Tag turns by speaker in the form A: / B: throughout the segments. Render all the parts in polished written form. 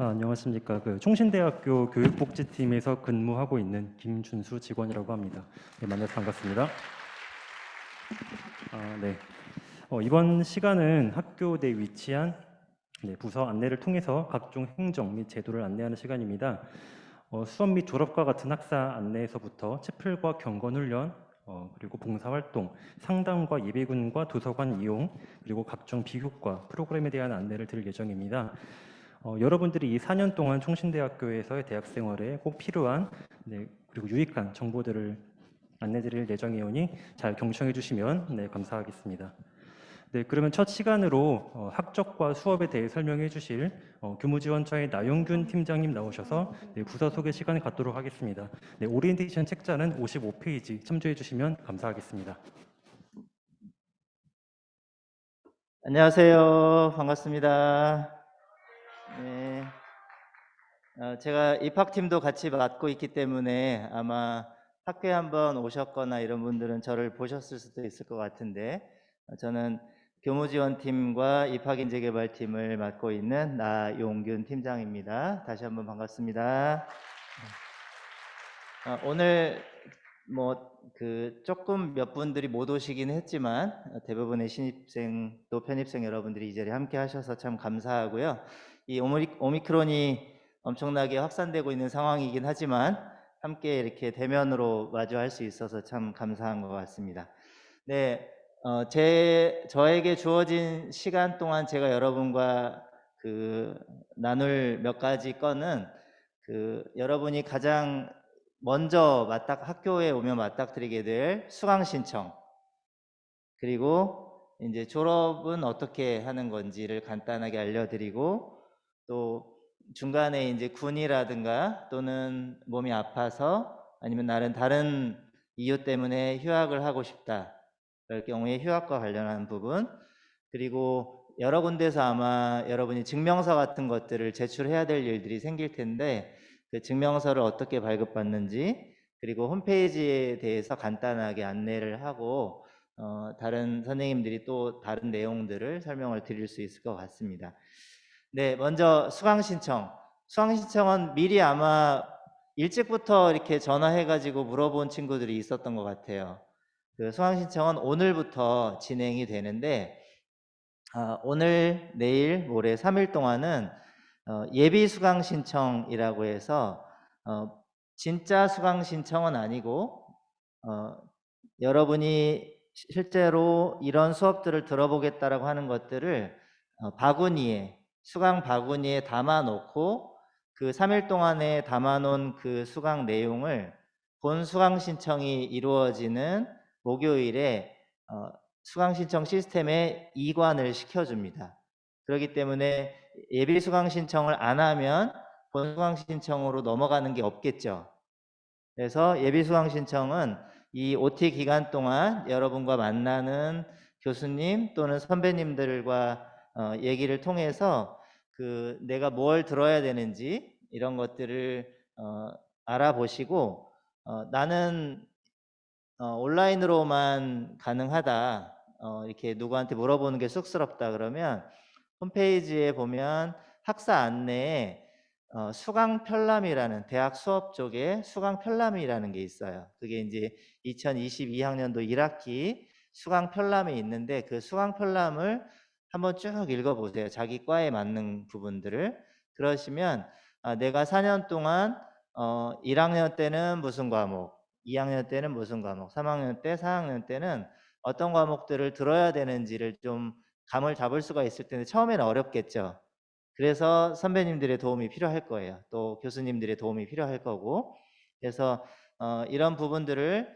A: 안녕하십니까. 총신대학교 교육복지팀에서 근무하고 있는 김준수 직원이라고 합니다. 네, 만나서 반갑습니다. 네. 이번 시간은 학교 내 위치한 부서 안내를 통해서 각종 행정 및 제도를 안내하는 시간입니다. 수업 및 졸업과 같은 학사 안내에서부터 채플과 경건훈련, 그리고 봉사활동, 상담과 예비군과 도서관 이용, 그리고 각종 비교과 프로그램에 대한 안내를 드릴 예정입니다. 여러분들이 이 4년 동안 총신대학교에서의 대학 생활에 꼭 필요한 그리고 유익한 정보들을 안내드릴 예정이오니 잘 경청해 주시면 감사하겠습니다. 네, 그러면 첫 시간으로 학적과 수업에 대해 설명해 주실 교무지원처의 나용균 팀장님 나오셔서 부서 소개 시간을 갖도록 하겠습니다. 네, 오리엔테이션 책자는 55페이지 참조해 주시면 감사하겠습니다.
B: 안녕하세요. 반갑습니다. 네. 제가 입학팀도 같이 맡고 있기 때문에 아마 학교에 한번 오셨거나 이런 분들은 저를 보셨을 수도 있을 것 같은데, 저는 교무지원팀과 입학인재개발팀을 맡고 있는 나용균 팀장입니다. 다시 한번 반갑습니다. 오늘 조금 몇 분들이 못 오시긴 했지만 대부분의 신입생 또 편입생 여러분들이 이 자리에 함께 하셔서 참 감사하고요. 이 오미크론이 엄청나게 확산되고 있는 상황이긴 하지만 함께 이렇게 대면으로 마주할 수 있어서 참 감사한 것 같습니다. 네, 저에게 주어진 시간 동안 제가 여러분과 나눌 몇 가지 건은 여러분이 가장 먼저 학교에 오면 맞닥뜨리게 될 수강 신청, 그리고 이제 졸업은 어떻게 하는 건지를 간단하게 알려드리고, 또 중간에 이제 군이라든가 또는 몸이 아파서 아니면 다른 이유 때문에 휴학을 하고 싶다, 그럴 경우에 휴학과 관련한 부분, 그리고 여러 군데서 아마 여러분이 증명서 같은 것들을 제출해야 될 일들이 생길 텐데 그 증명서를 어떻게 발급받는지, 그리고 홈페이지에 대해서 간단하게 안내를 하고 다른 선생님들이 또 다른 내용들을 설명을 드릴 수 있을 것 같습니다. 네, 먼저 수강 신청. 수강 신청은 미리 아마 일찍부터 이렇게 전화해가지고 물어본 친구들이 있었던 것 같아요. 수강 신청은 오늘부터 진행이 되는데, 오늘, 내일, 모레 3일 동안은 예비 수강 신청이라고 해서 진짜 수강 신청은 아니고 여러분이 실제로 이런 수업들을 들어보겠다라고 하는 것들을 수강 바구니에 담아 놓고 그 3일 동안에 담아 놓은 그 수강 내용을 본 수강 신청이 이루어지는 목요일에 수강 신청 시스템에 이관을 시켜줍니다. 그렇기 때문에 예비 수강 신청을 안 하면 본 수강 신청으로 넘어가는 게 없겠죠. 그래서 예비 수강 신청은 이 OT 기간 동안 여러분과 만나는 교수님 또는 선배님들과 얘기를 통해서 내가 뭘 들어야 되는지 이런 것들을 알아보시고, 나는 온라인으로만 가능하다, 이렇게 누구한테 물어보는 게 쑥스럽다 그러면 홈페이지에 보면 학사 안내에 수강 편람이라는, 대학 수업 쪽에 수강 편람이라는 게 있어요. 그게 이제 2022학년도 1학기 수강 편람이 있는데 그 수강 편람을 한번 쭉 읽어보세요. 자기 과에 맞는 부분들을. 그러시면 내가 4년 동안 1학년 때는 무슨 과목, 2학년 때는 무슨 과목, 3학년 때, 4학년 때는 어떤 과목들을 들어야 되는지를 좀 감을 잡을 수가 있을 텐데 처음에는 어렵겠죠. 그래서 선배님들의 도움이 필요할 거예요. 또 교수님들의 도움이 필요할 거고. 그래서 이런 부분들을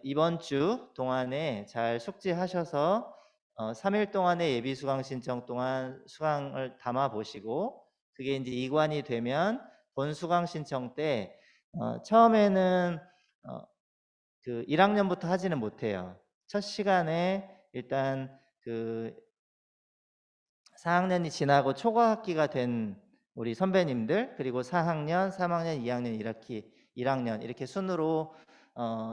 B: 이번 주 동안에 잘 숙지하셔서 3일 동안의 예비 수강 신청 동안 수강을 담아 보시고, 그게 이제 이관이 되면 본 수강 신청 때 처음에는 1학년부터 하지는 못해요. 첫 시간에 일단 4학년이 지나고 초과학기가 된 우리 선배님들, 그리고 4학년, 3학년, 2학년, 1학년 이렇게 순으로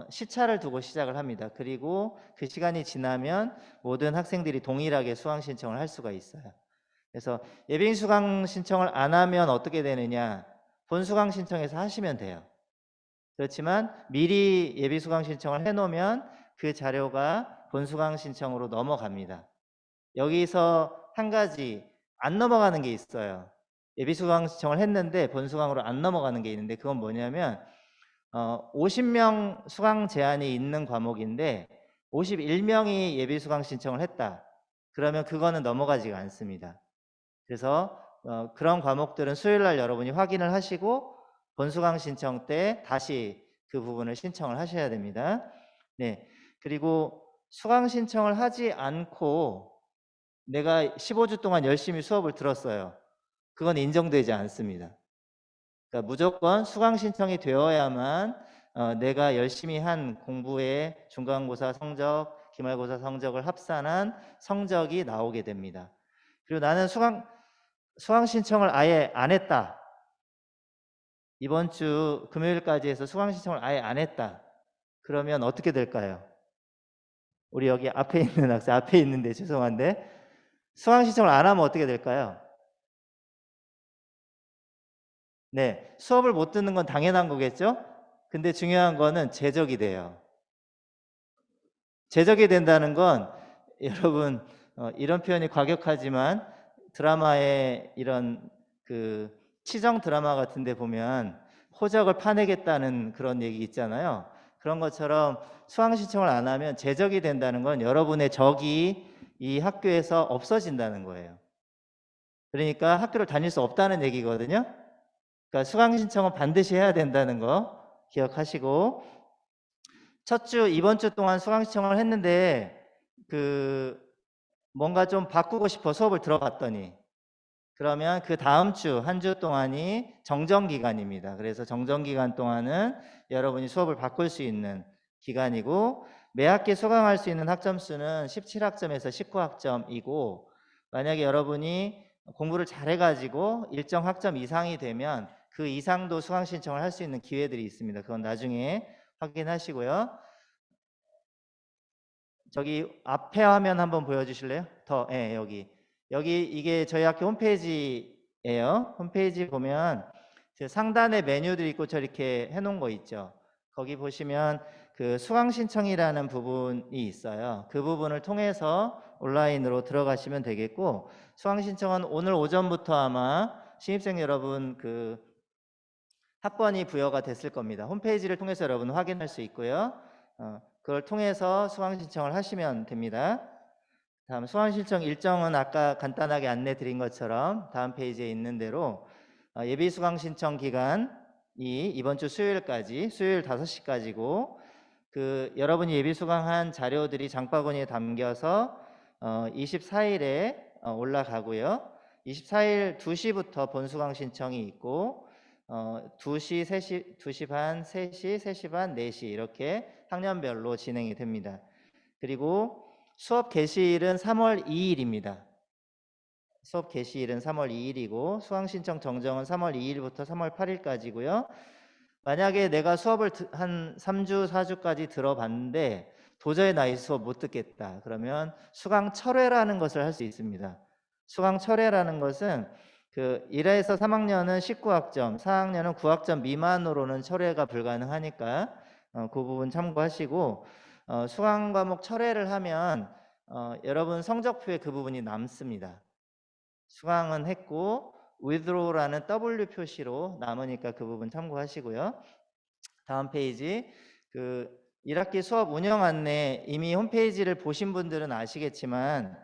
B: 시차를 두고 시작을 합니다. 그리고 그 시간이 지나면 모든 학생들이 동일하게 수강 신청을 할 수가 있어요. 그래서 예비 수강 신청을 안 하면 어떻게 되느냐? 본 수강 신청해서 하시면 돼요. 그렇지만 미리 예비 수강 신청을 해놓으면 그 자료가 본 수강 신청으로 넘어갑니다. 여기서 한 가지 안 넘어가는 게 있어요. 예비 수강 신청을 했는데 본 수강으로 안 넘어가는 게 있는데 그건 뭐냐면 50명 수강 제한이 있는 과목인데 51명이 예비 수강 신청을 했다. 그러면 그거는 넘어가지가 않습니다. 그래서 그런 과목들은 수요일 날 여러분이 확인을 하시고 본수강 신청 때 다시 그 부분을 신청을 하셔야 됩니다. 네. 그리고 수강 신청을 하지 않고 내가 15주 동안 열심히 수업을 들었어요. 그건 인정되지 않습니다. 그러니까 무조건 수강 신청이 되어야만 내가 열심히 한 공부의 중간고사 성적, 기말고사 성적을 합산한 성적이 나오게 됩니다. 그리고 나는 수강 신청을 아예 안 했다. 이번 주 금요일까지 해서 수강 신청을 아예 안 했다. 그러면 어떻게 될까요? 우리 여기 앞에 있는 학생, 앞에 있는데 죄송한데 수강 신청을 안 하면 어떻게 될까요? 네, 수업을 못 듣는 건 당연한 거겠죠? 근데 중요한 거는 제적이 돼요. 제적이 된다는 건 여러분 이런 표현이 과격하지만 드라마의 이런 그 치정 드라마 같은 데 보면 호적을 파내겠다는 그런 얘기 있잖아요. 그런 것처럼 수강 신청을 안 하면 제적이 된다는 건 여러분의 적이 이 학교에서 없어진다는 거예요. 그러니까 학교를 다닐 수 없다는 얘기거든요. 그러니까 수강 신청은 반드시 해야 된다는 거 기억하시고, 첫 주 이번 주 동안 수강 신청을 했는데 뭔가 좀 바꾸고 싶어 수업을 들어봤더니 그러면 그 다음 주 한 주 동안이 정정 기간입니다. 그래서 정정 기간 동안은 여러분이 수업을 바꿀 수 있는 기간이고 매 학기 수강할 수 있는 학점 수는 17학점에서 19학점이고 만약에 여러분이 공부를 잘해가지고 일정 학점 이상이 되면 그 이상도 수강 신청을 할 수 있는 기회들이 있습니다. 그건 나중에 확인하시고요. 저기 앞에 화면 한번 보여주실래요? 여기 이게 저희 학교 홈페이지예요. 홈페이지 보면 그 상단에 메뉴들이 있고 저렇게 해놓은 거 있죠. 거기 보시면 그 수강 신청이라는 부분이 있어요. 그 부분을 통해서 온라인으로 들어가시면 되겠고 수강 신청은 오늘 오전부터 아마 신입생 여러분 그 학번이 부여가 됐을 겁니다. 홈페이지를 통해서 여러분 확인할 수 있고요. 그걸 통해서 수강 신청을 하시면 됩니다. 다음 수강 신청 일정은 아까 간단하게 안내 드린 것처럼 다음 페이지에 있는 대로 예비 수강 신청 기간이 이번 주 수요일까지 수요일 5시까지고 그 여러분이 예비 수강한 자료들이 장바구니에 담겨서 24일에 올라가고요. 24일 2시부터 본수강 신청이 있고 2시, 3시, 2시 반, 3시, 3시 반, 4시 이렇게 학년별로 진행이 됩니다. 그리고 수업 개시일은 3월 2일입니다. 수업 개시일은 3월 2일이고 수강 신청 정정은 3월 2일부터 3월 8일까지고요. 만약에 내가 수업을 한 3주, 4주까지 들어봤는데 도저히 나 이 수업 못 듣겠다. 그러면 수강 철회라는 것을 할 수 있습니다. 수강 철회라는 것은 그 1에서 3학년은 19학점, 4학년은 9학점 미만으로는 철회가 불가능하니까 그 부분 참고하시고 수강 과목 철회를 하면 여러분 성적표에 그 부분이 남습니다. 수강은 했고 withdraw라는 W 표시로 남으니까 그 부분 참고하시고요. 다음 페이지 1학기 수업 운영 안내 이미 홈페이지를 보신 분들은 아시겠지만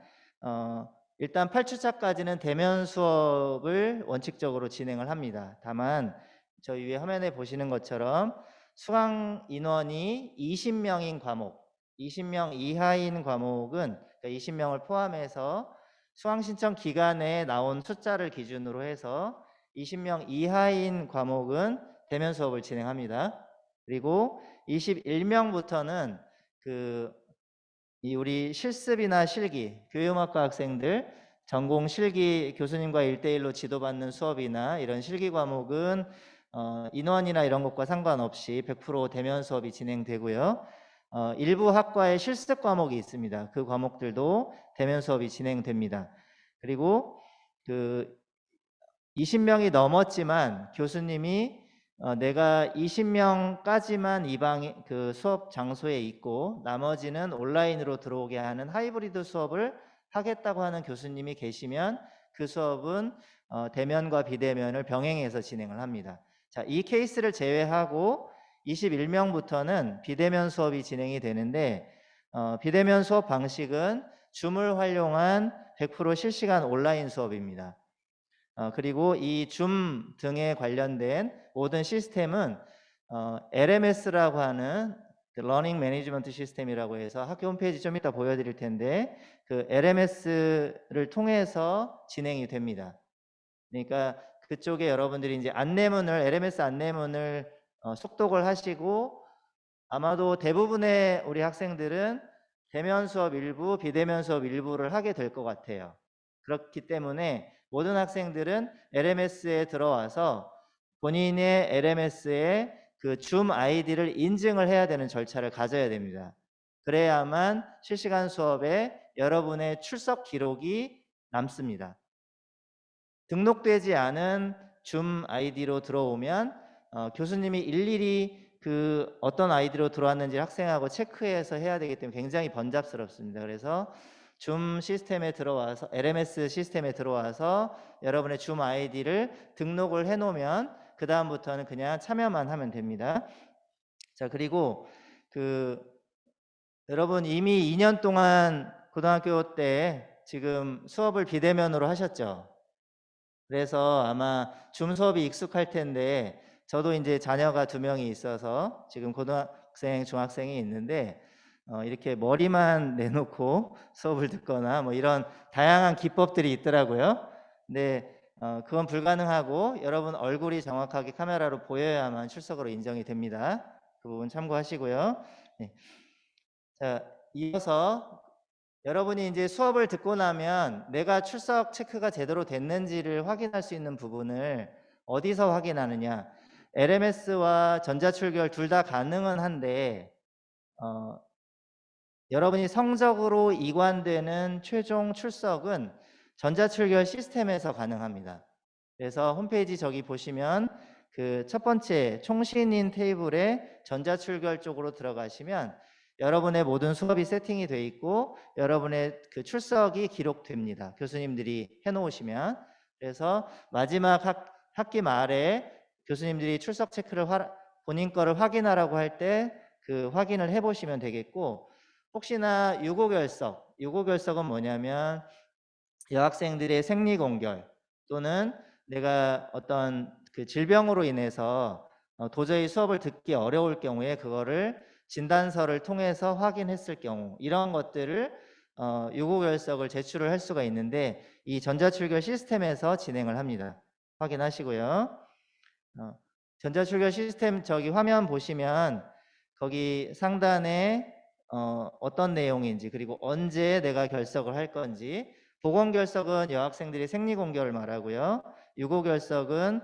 B: 일단 8주차까지는 대면 수업을 원칙적으로 진행을 합니다. 다만 저희 위에 화면에 보시는 것처럼 수강 인원이 20명인 과목, 20명 이하인 과목은 그러니까 20명을 포함해서 수강 신청 기간에 나온 숫자를 기준으로 해서 20명 이하인 과목은 대면 수업을 진행합니다. 그리고 21명부터는 우리 실습이나 실기, 교육학과 학생들 전공 실기 교수님과 1대1로 지도받는 수업이나 이런 실기 과목은 인원이나 이런 것과 상관없이 100% 대면 수업이 진행되고요. 일부 학과에 실습 과목이 있습니다. 그 과목들도 대면 수업이 진행됩니다. 그리고 그 20명이 넘었지만 교수님이 내가 20명까지만 그 수업 장소에 있고 나머지는 온라인으로 들어오게 하는 하이브리드 수업을 하겠다고 하는 교수님이 계시면 그 수업은 대면과 비대면을 병행해서 진행을 합니다. 자, 이 케이스를 제외하고 21명부터는 비대면 수업이 진행이 되는데 비대면 수업 방식은 줌을 활용한 100% 실시간 온라인 수업입니다. 그리고 이 줌 등에 관련된 모든 시스템은 LMS라고 하는 러닝 매니지먼트 시스템이라고 해서 학교 홈페이지 좀 이따 보여드릴 텐데 그 LMS를 통해서 진행이 됩니다. 그러니까 그쪽에 여러분들이 이제 LMS 안내문을 속독을 하시고 아마도 대부분의 우리 학생들은 대면 수업 일부, 비대면 수업 일부를 하게 될 것 같아요. 그렇기 때문에 모든 학생들은 LMS에 들어와서 본인의 LMS에 그 줌 아이디를 인증을 해야 되는 절차를 가져야 됩니다. 그래야만 실시간 수업에 여러분의 출석 기록이 남습니다. 등록되지 않은 줌 아이디로 들어오면 교수님이 일일이 그 어떤 아이디로 들어왔는지 학생하고 체크해서 해야 되기 때문에 굉장히 번잡스럽습니다. 그래서 줌 시스템에 들어와서 LMS 시스템에 들어와서 여러분의 줌 아이디를 등록을 해 놓으면 그 다음부터는 그냥 참여만 하면 됩니다. 자, 그리고 여러분 이미 2년 동안 고등학교 때 지금 수업을 비대면으로 하셨죠? 그래서 아마 줌 수업이 익숙할 텐데 저도 이제 자녀가 2명이 있어서 지금 고등학생, 중학생이 있는데 이렇게 머리만 내놓고 수업을 듣거나 뭐 이런 다양한 기법들이 있더라고요. 근데 그건 불가능하고 여러분 얼굴이 정확하게 카메라로 보여야만 출석으로 인정이 됩니다. 그 부분 참고하시고요. 네. 자, 이어서 여러분이 이제 수업을 듣고 나면 내가 출석 체크가 제대로 됐는지를 확인할 수 있는 부분을 어디서 확인하느냐? LMS와 전자출결 둘 다 가능은 한데 여러분이 성적으로 이관되는 최종 출석은 전자출결 시스템에서 가능합니다. 그래서 홈페이지 저기 보시면 그 첫 번째 총신인 테이블에 전자출결 쪽으로 들어가시면 여러분의 모든 수업이 세팅이 돼 있고 여러분의 그 출석이 기록됩니다. 교수님들이 해놓으시면. 그래서 마지막 학기 말에 교수님들이 출석 체크를 본인 거를 확인하라고 할 때 그 확인을 해보시면 되겠고, 혹시나 유고결석은 뭐냐면 여학생들의 생리공결 또는 내가 어떤 그 질병으로 인해서 도저히 수업을 듣기 어려울 경우에 그거를 진단서를 통해서 확인했을 경우, 이런 것들을 유고결석을 제출을 할 수가 있는데 이 전자출결 시스템에서 진행을 합니다. 확인하시고요. 전자출결 시스템 저기 화면 보시면 거기 상단에 어떤 내용인지 그리고 언제 내가 결석을 할 건지, 보건결석은 여학생들이 생리공결을 말하고요. 유고결석은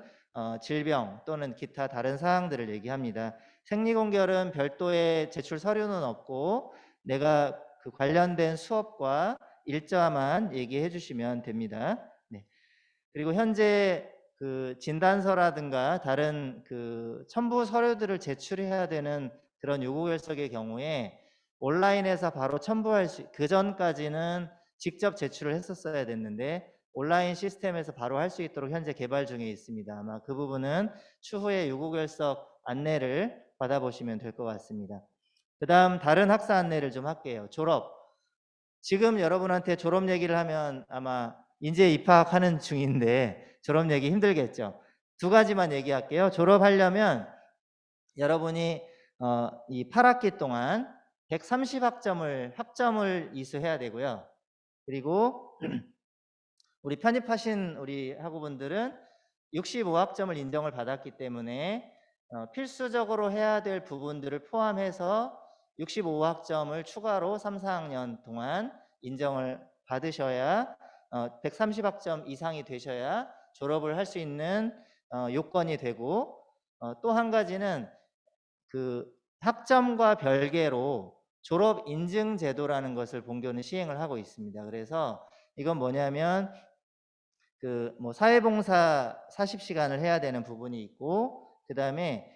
B: 질병 또는 기타 다른 사항들을 얘기합니다. 생리공결은 별도의 제출 서류는 없고 내가 그 관련된 수업과 일자만 얘기해 주시면 됩니다. 네. 그리고 현재 그 진단서라든가 다른 그 첨부 서류들을 제출해야 되는 그런 요구결석의 경우에 온라인에서 바로 첨부할 그 전까지는 직접 제출을 했었어야 됐는데 온라인 시스템에서 바로 할 수 있도록 현재 개발 중에 있습니다. 아마 그 부분은 추후에 요구결석 안내를 받아보시면 될 것 같습니다. 그 다음 다른 학사 안내를 좀 할게요. 졸업. 지금 여러분한테 졸업 얘기를 하면 아마 인재 입학하는 중인데 졸업 얘기 힘들겠죠. 2가지만 얘기할게요. 졸업하려면 여러분이 이 8학기 동안 130학점을 이수해야 되고요. 그리고 우리 편입하신 우리 학우분들은 65학점을 인정을 받았기 때문에 필수적으로 해야 될 부분들을 포함해서 65학점을 추가로 3, 4학년 동안 인정을 받으셔야 130학점 이상이 되셔야 졸업을 할 수 있는 요건이 되고, 또 한 가지는 그 학점과 별개로 졸업 인증 제도라는 것을 본교는 시행을 하고 있습니다. 그래서 이건 뭐냐면 그 뭐 사회봉사 40시간을 해야 되는 부분이 있고, 그다음에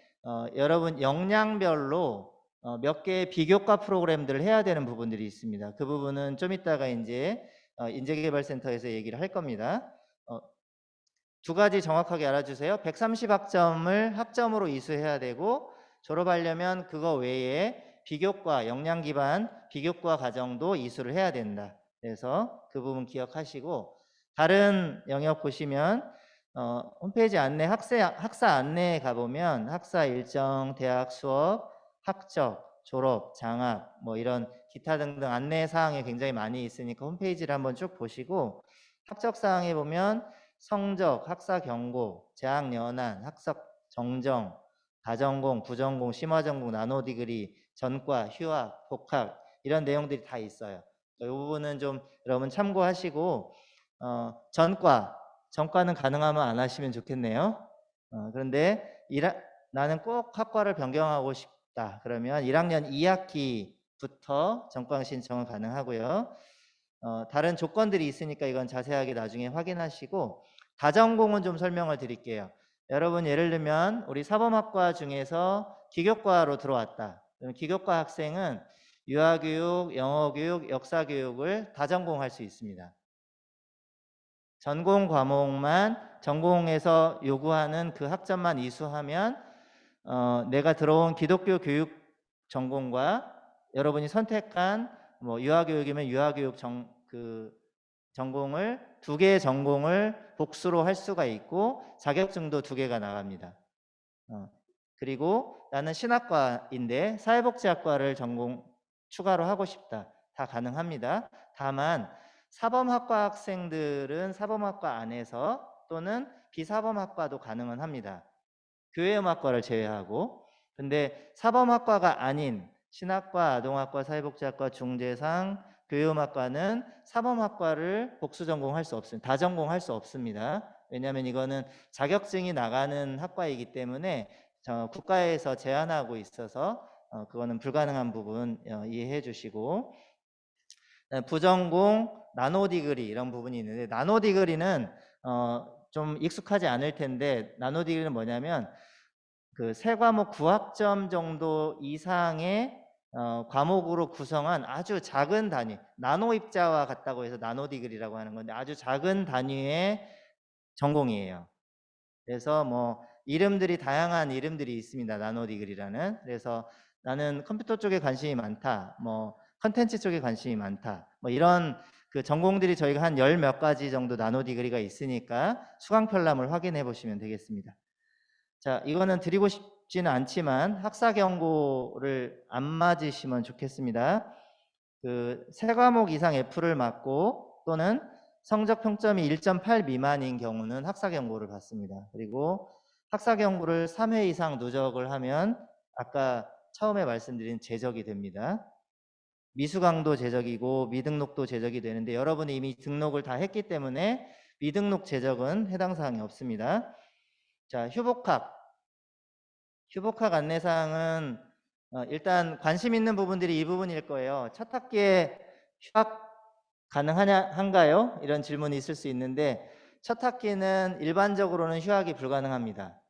B: 여러분 역량별로 몇 개의 비교과 프로그램들을 해야 되는 부분들이 있습니다. 그 부분은 좀 이따가 이제 인재개발센터에서 얘기를 할 겁니다. 두 가지 정확하게 알아주세요. 130학점을 학점으로 이수해야 되고, 졸업하려면 그거 외에 비교과, 역량 기반 비교과 과정도 이수를 해야 된다. 그래서 그 부분 기억하시고, 다른 영역 보시면 홈페이지 안내 학사 안내에 가보면 학사 일정, 대학 수업, 학적, 졸업, 장학 뭐 이런 기타 등등 안내 사항이 굉장히 많이 있으니까 홈페이지를 한번 쭉 보시고, 학적 사항에 보면 성적, 학사 경고, 재학 연한, 학습 정정, 다전공, 부전공, 심화전공, 나노디그리, 전과, 휴학, 복학 이런 내용들이 다 있어요. 이 부분은 좀 여러분 참고하시고, 전과는 가능하면 안 하시면 좋겠네요. 그런데 나는 꼭 학과를 변경하고 싶다. 그러면 1학년 2학기부터 전과 신청은 가능하고요. 다른 조건들이 있으니까 이건 자세하게 나중에 확인하시고, 다전공은 좀 설명을 드릴게요. 여러분 예를 들면 우리 사범학과 중에서 기교과로 들어왔다. 그럼 기교과 학생은 유아교육, 영어교육, 역사교육을 다전공할 수 있습니다. 전공 과목만 전공에서 요구하는 그 학점만 이수하면 내가 들어온 기독교 교육 전공과 여러분이 선택한 뭐 유아교육이면 유아교육 전공을 두 개의 전공을 복수로 할 수가 있고, 자격증도 2개가 나갑니다. 그리고 나는 신학과인데 사회복지학과를 전공 추가로 하고 싶다. 다 가능합니다. 다만 사범학과 학생들은 사범학과 안에서 또는 비사범학과도 가능은 합니다. 교회음악과를 제외하고. 근데 사범학과가 아닌 신학과, 아동학과, 사회복지학과, 중재상, 교회음악과는 사범학과를 복수 전공할 수 없습니다. 다 전공할 수 없습니다. 왜냐하면 이거는 자격증이 나가는 학과이기 때문에 국가에서 제한하고 있어서 그거는 불가능한 부분 이해해 주시고, 부전공, 나노디그리 이런 부분이 있는데, 나노디그리는 좀 익숙하지 않을 텐데, 나노디그리는 뭐냐면 그 3과목 9학점 정도 이상의 과목으로 구성한 아주 작은 단위, 나노 입자와 같다고 해서 나노디그리라고 하는 건데, 아주 작은 단위의 전공이에요. 그래서 뭐 이름들이 다양한 이름들이 있습니다. 나노디그리라는. 그래서 나는 컴퓨터 쪽에 관심이 많다, 뭐 컨텐츠 쪽에 관심이 많다, 뭐 이런 그 전공들이 저희가 한 10 몇 가지 정도 나노디그리가 있으니까 수강편람을 확인해 보시면 되겠습니다. 자, 이거는 드리고 싶지는 않지만 학사 경고를 안 맞으시면 좋겠습니다. 그 3과목 이상 F를 맞고 또는 성적 평점이 1.8 미만인 경우는 학사 경고를 받습니다. 그리고 학사 경고를 3회 이상 누적을 하면 아까 처음에 말씀드린 제적이 됩니다. 미수강도 제적이고 미등록도 제적이 되는데, 여러분이 이미 등록을 다 했기 때문에 미등록 제적은 해당 사항이 없습니다. 자, 휴복학 안내사항은 일단 관심 있는 부분들이 이 부분일 거예요. 첫 학기에 휴학 한가요? 이런 질문이 있을 수 있는데, 첫 학기는 일반적으로는 휴학이 불가능합니다.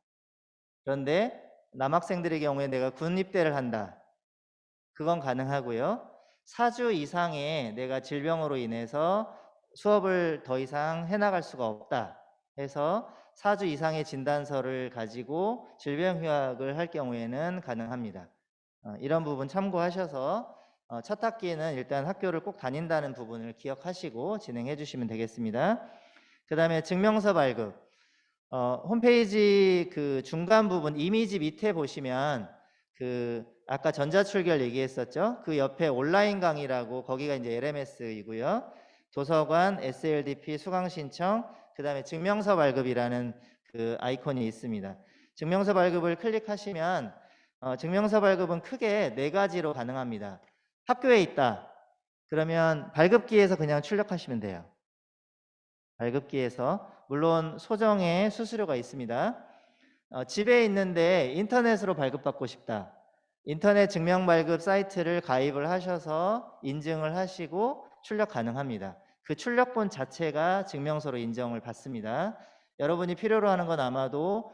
B: 그런데 남학생들의 경우에 내가 군 입대를 한다, 그건 가능하고요. 4주 이상의 내가 질병으로 인해서 수업을 더 이상 해나갈 수가 없다 해서 4주 이상의 진단서를 가지고 질병 휴학을 할 경우에는 가능합니다. 이런 부분 참고하셔서 첫 학기는 일단 학교를 꼭 다닌다는 부분을 기억하시고 진행해 주시면 되겠습니다. 그 다음에 증명서 발급. 홈페이지 그 중간 부분 이미지 밑에 보시면 그 아까 전자출결 얘기했었죠. 그 옆에 온라인 강의라고, 거기가 이제 LMS이고요. 도서관, SLDP, 수강 신청, 그 다음에 증명서 발급이라는 그 아이콘이 있습니다. 증명서 발급을 클릭하시면 증명서 발급은 크게 4가지로 가능합니다. 학교에 있다, 그러면 발급기에서 그냥 출력하시면 돼요. 발급기에서. 물론 소정의 수수료가 있습니다. 집에 있는데 인터넷으로 발급받고 싶다, 인터넷 증명 발급 사이트를 가입을 하셔서 인증을 하시고 출력 가능합니다. 그 출력본 자체가 증명서로 인정을 받습니다. 여러분이 필요로 하는 건 아마도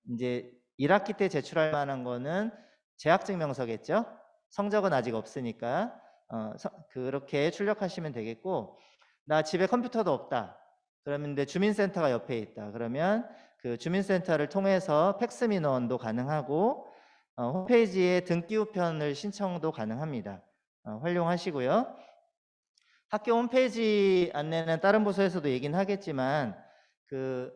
B: 이제 1학기 때 제출할 만한 거는 재학증명서겠죠. 성적은 아직 없으니까 그렇게 출력하시면 되겠고, 나 집에 컴퓨터도 없다. 그러면 내 주민센터가 옆에 있다. 그러면 그 주민센터를 통해서 팩스 민원도 가능하고 홈페이지에 등기 우편을 신청도 가능합니다. 활용하시고요. 학교 홈페이지 안내는 다른 부서에서도 얘기는 하겠지만 그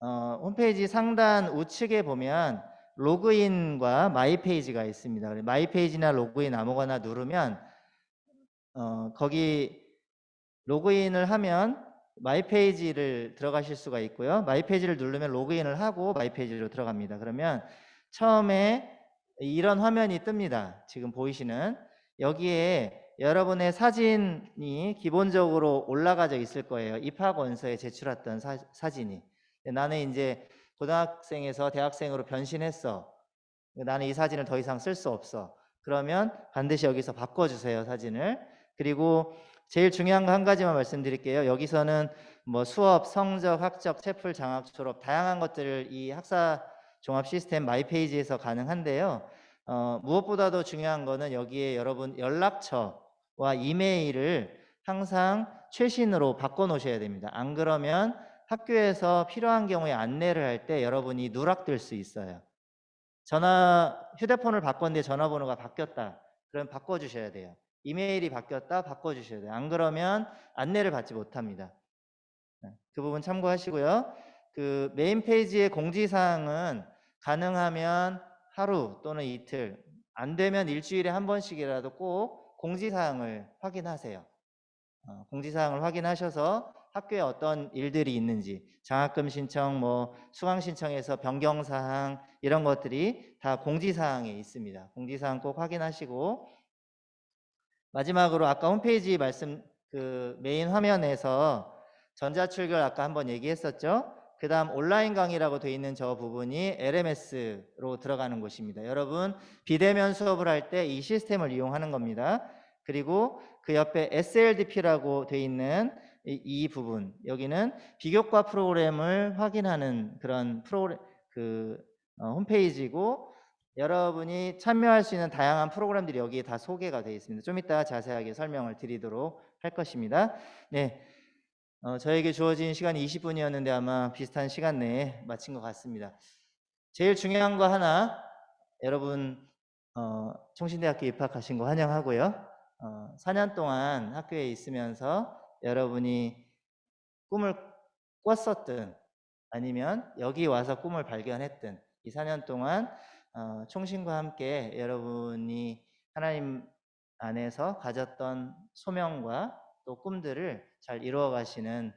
B: 홈페이지 상단 우측에 보면 로그인과 마이 페이지가 있습니다. 마이 페이지나 로그인 아무거나 누르면 거기 로그인을 하면 마이 페이지를 들어가실 수가 있고요. 마이 페이지를 누르면 로그인을 하고 마이 페이지로 들어갑니다. 그러면 처음에 이런 화면이 뜹니다. 지금 보이시는 여기에 여러분의 사진이 기본적으로 올라가져 있을 거예요. 입학원서에 제출했던 사진이. 나는 이제 고등학생에서 대학생으로 변신했어. 나는 이 사진을 더 이상 쓸 수 없어. 그러면 반드시 여기서 바꿔주세요, 사진을. 그리고 제일 중요한 거 한 가지만 말씀드릴게요. 여기서는 뭐 수업, 성적, 학적, 채플, 장학, 졸업 다양한 것들을 이 학사 종합 시스템 마이 페이지에서 가능한데요. 무엇보다도 중요한 거는 여기에 여러분 연락처와 이메일을 항상 최신으로 바꿔 놓으셔야 됩니다. 안 그러면 학교에서 필요한 경우에 안내를 할 때 여러분이 누락될 수 있어요. 휴대폰을 바꿨는데 전화번호가 바뀌었다. 그럼 바꿔주셔야 돼요. 이메일이 바뀌었다. 바꿔주셔야 돼요. 안 그러면 안내를 받지 못합니다. 그 부분 참고하시고요. 그 메인 페이지의 공지사항은 가능하면 하루 또는 이틀, 안 되면 일주일에 한 번씩이라도 꼭 공지사항을 확인하세요. 공지사항을 확인하셔서 학교에 어떤 일들이 있는지, 장학금 신청, 뭐 수강 신청에서 변경 사항 이런 것들이 다 공지사항에 있습니다. 공지사항 꼭 확인하시고, 마지막으로 아까 홈페이지 그 메인 화면에서 전자출결 아까 한번 얘기했었죠. 그 다음 온라인 강의라고 되어 있는 저 부분이 LMS로 들어가는 곳입니다. 여러분 비대면 수업을 할 때 이 시스템을 이용하는 겁니다. 그리고 그 옆에 SLDP라고 되어 있는 이 부분, 여기는 비교과 프로그램을 확인하는 그런 홈페이지고, 여러분이 참여할 수 있는 다양한 프로그램들이 여기에 다 소개가 되어 있습니다. 좀 이따 자세하게 설명을 드리도록 할 것입니다. 네, 저에게 주어진 시간이 20분이었는데 아마 비슷한 시간 내에 마친 것 같습니다. 제일 중요한 거 하나, 여러분 총신대학교 입학하신 거 환영하고요. 4년 동안 학교에 있으면서 여러분이 꿈을 꿨었든 아니면 여기 와서 꿈을 발견했든 이 4년 동안 총신과 함께 여러분이 하나님 안에서 가졌던 소명과 또 꿈들을 잘 이루어 가시는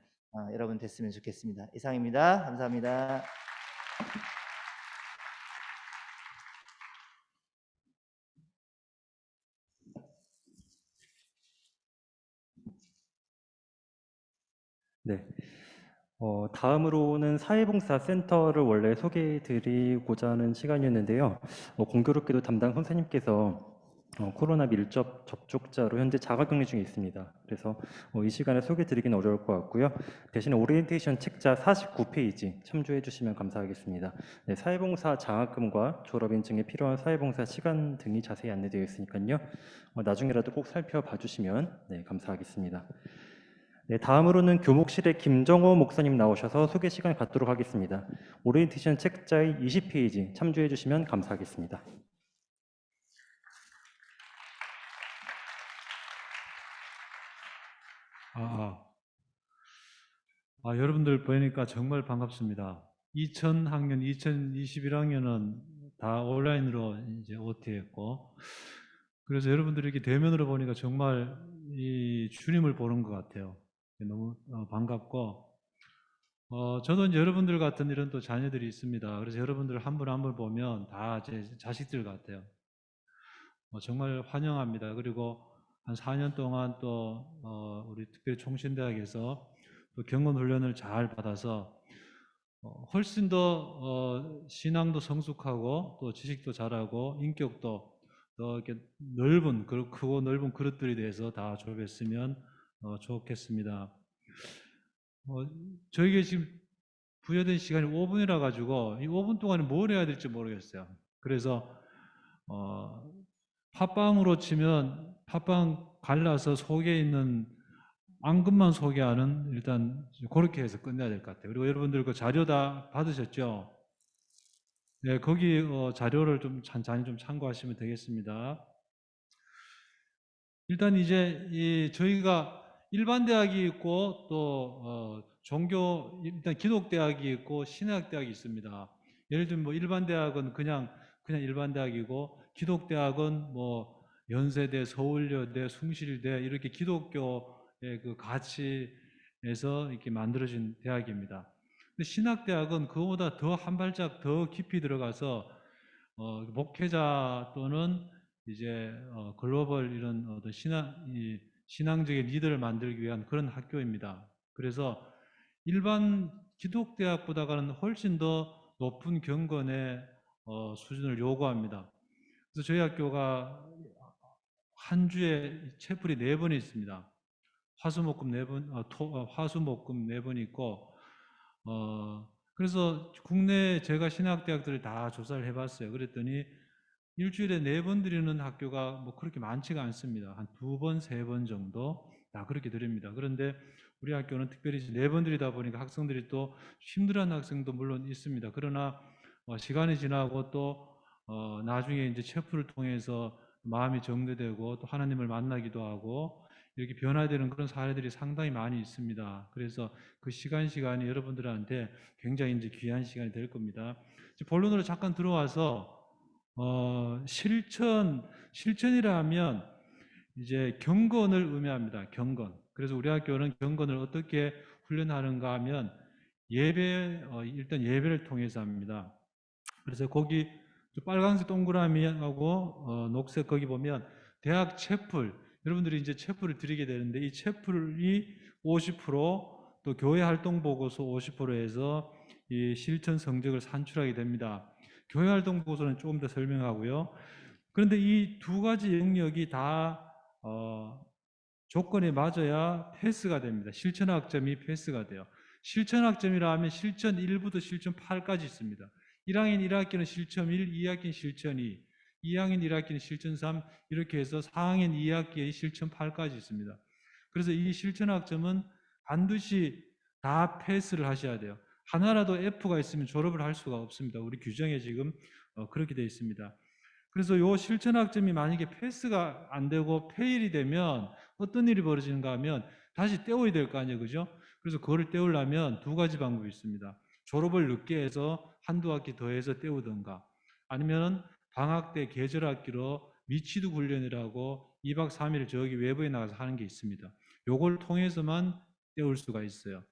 B: 여러분 됐으면 좋겠습니다. 이상입니다. 감사합니다.
A: 네. 다음으로는 사회봉사 센터를 원래 소개해 드리고자 하는 시간이었는데요. 공교롭게도 담당 선생님께서 코로나 밀접 접촉자로 현재 자가격리 중에 있습니다. 그래서 이 시간에 소개해 드리기는 어려울 것 같고요. 대신에 오리엔테이션 책자 49페이지 참조해 주시면 감사하겠습니다. 네, 사회봉사 장학금과 졸업인증에 필요한 사회봉사 시간 등이 자세히 안내되어 있으니까요. 나중에라도 꼭 살펴봐 주시면 네, 감사하겠습니다. 네, 다음으로는 교목실의 김정호 목사님 나오셔서 소개 시간 갖도록 하겠습니다. 오리엔테이션 책자의 20페이지 참조해 주시면 감사하겠습니다.
C: 여러분들 보니까 정말 반갑습니다. 2000학년, 2021학년은 다 온라인으로 이제 OT했고, 그래서 여러분들이 이렇게 대면으로 보니까 정말 이 주님을 보는 것 같아요. 너무 반갑고, 저도 이제 여러분들 같은 이런 또 자녀들이 있습니다. 그래서 여러분들 한 분 한 분 보면 다 제 자식들 같아요. 정말 환영합니다. 그리고 한 4년 동안 또 우리 특별히 총신대학에서 또 경건 훈련을 잘 받아서 훨씬 더 신앙도 성숙하고 또 지식도 잘하고 인격도 더 이렇게 넓은, 크고 넓은 그릇들에 대해서 다 졸업했으면 좋겠습니다. 저에게 지금 부여된 시간이 5분이라 가지고 이 5분 동안에 뭘 해야 될지 모르겠어요. 그래서 팟빵으로 치면 팟빵 갈라서 속에 있는 앙금만 소개하는 일단 그렇게 해서 끝내야 될 것 같아요. 그리고 여러분들 그 자료 다 받으셨죠? 네, 거기 자료를 좀 찬찬히 좀 참고하시면 되겠습니다. 일단 이제 저희가 일반 대학이 있고 또 종교 일단 기독대학이 있고 신학대학이 있습니다. 예를 들면 뭐 일반 대학은 그냥 일반 대학이고 기독대학은 뭐 연세대, 서울여대, 숭실대 이렇게 기독교의 그 가치에서 이렇게 만들어진 대학입니다. 근데 신학대학은 그거보다 더 한 발짝 더 깊이 들어가서 목회자 또는 이제 글로벌 이런 어떤 신앙적인 리더를 만들기 위한 그런 학교입니다. 그래서 일반 기독대학보다는 훨씬 더 높은 경건의 수준을 요구합니다. 그래서 저희 학교가 한 주에 채플이 4번 있습니다. 화수목금 4번, 화수목금 4번 있고, 그래서 국내 제가 신학대학들을 다 조사를 해봤어요. 그랬더니 일주일에 4번 드리는 학교가 뭐 그렇게 많지가 않습니다. 한 2번, 3번 정도 다 그렇게 드립니다. 그런데 우리 학교는 특별히 4번 드리다 보니까 학생들이 또 힘들어하는 학생도 물론 있습니다. 그러나 시간이 지나고 또 나중에 이제 체프를 통해서 마음이 정리되고 또 하나님을 만나기도 하고 이렇게 변화되는 그런 사례들이 상당히 많이 있습니다. 그래서 그 시간이 여러분들한테 굉장히 이제 귀한 시간이 될 겁니다. 이제 본론으로 잠깐 들어와서 실천이라 하면 이제 경건을 의미합니다. 경건. 그래서 우리 학교는 경건을 어떻게 훈련하는가 하면 일단 예배를 통해서 합니다. 그래서 거기 빨간색 동그라미하고 녹색 거기 보면 대학 채플, 여러분들이 이제 채플을 드리게 되는데 이 채플이 50%또 교회 활동 보고서 50%에서 이 실천 성적을 산출하게 됩니다. 교회 활동 보고서는 조금 더 설명하고요. 그런데 이 두 가지 영역이 다 조건에 맞아야 패스가 됩니다. 실천학점이 패스가 돼요. 실천학점이라 하면 실천 1부터 실천 8까지 있습니다. 1학년 1학기는 실천 1, 2학기는 실천 2, 2학년 1학기는 실천 3 이렇게 해서 4학년 2학기에 실천 8까지 있습니다. 그래서 이 실천학점은 반드시 다 패스를 하셔야 돼요. 하나라도 F가 있으면 졸업을 할 수가 없습니다. 우리 규정에 지금 그렇게 되어 있습니다. 그래서 요 실천학점이 만약에 패스가 안 되고 페일이 되면 어떤 일이 벌어지는가 하면 다시 떼워야 될 거 아니에요. 그죠? 그래서 그거를 떼우려면 두 가지 방법이 있습니다. 졸업을 늦게 해서 한두 학기 더 해서 떼우든가 아니면 방학 때 계절학기로 미취득 훈련이라고 2박 3일 저기 외부에 나가서 하는 게 있습니다. 요걸 통해서만 떼울 수가 있어요.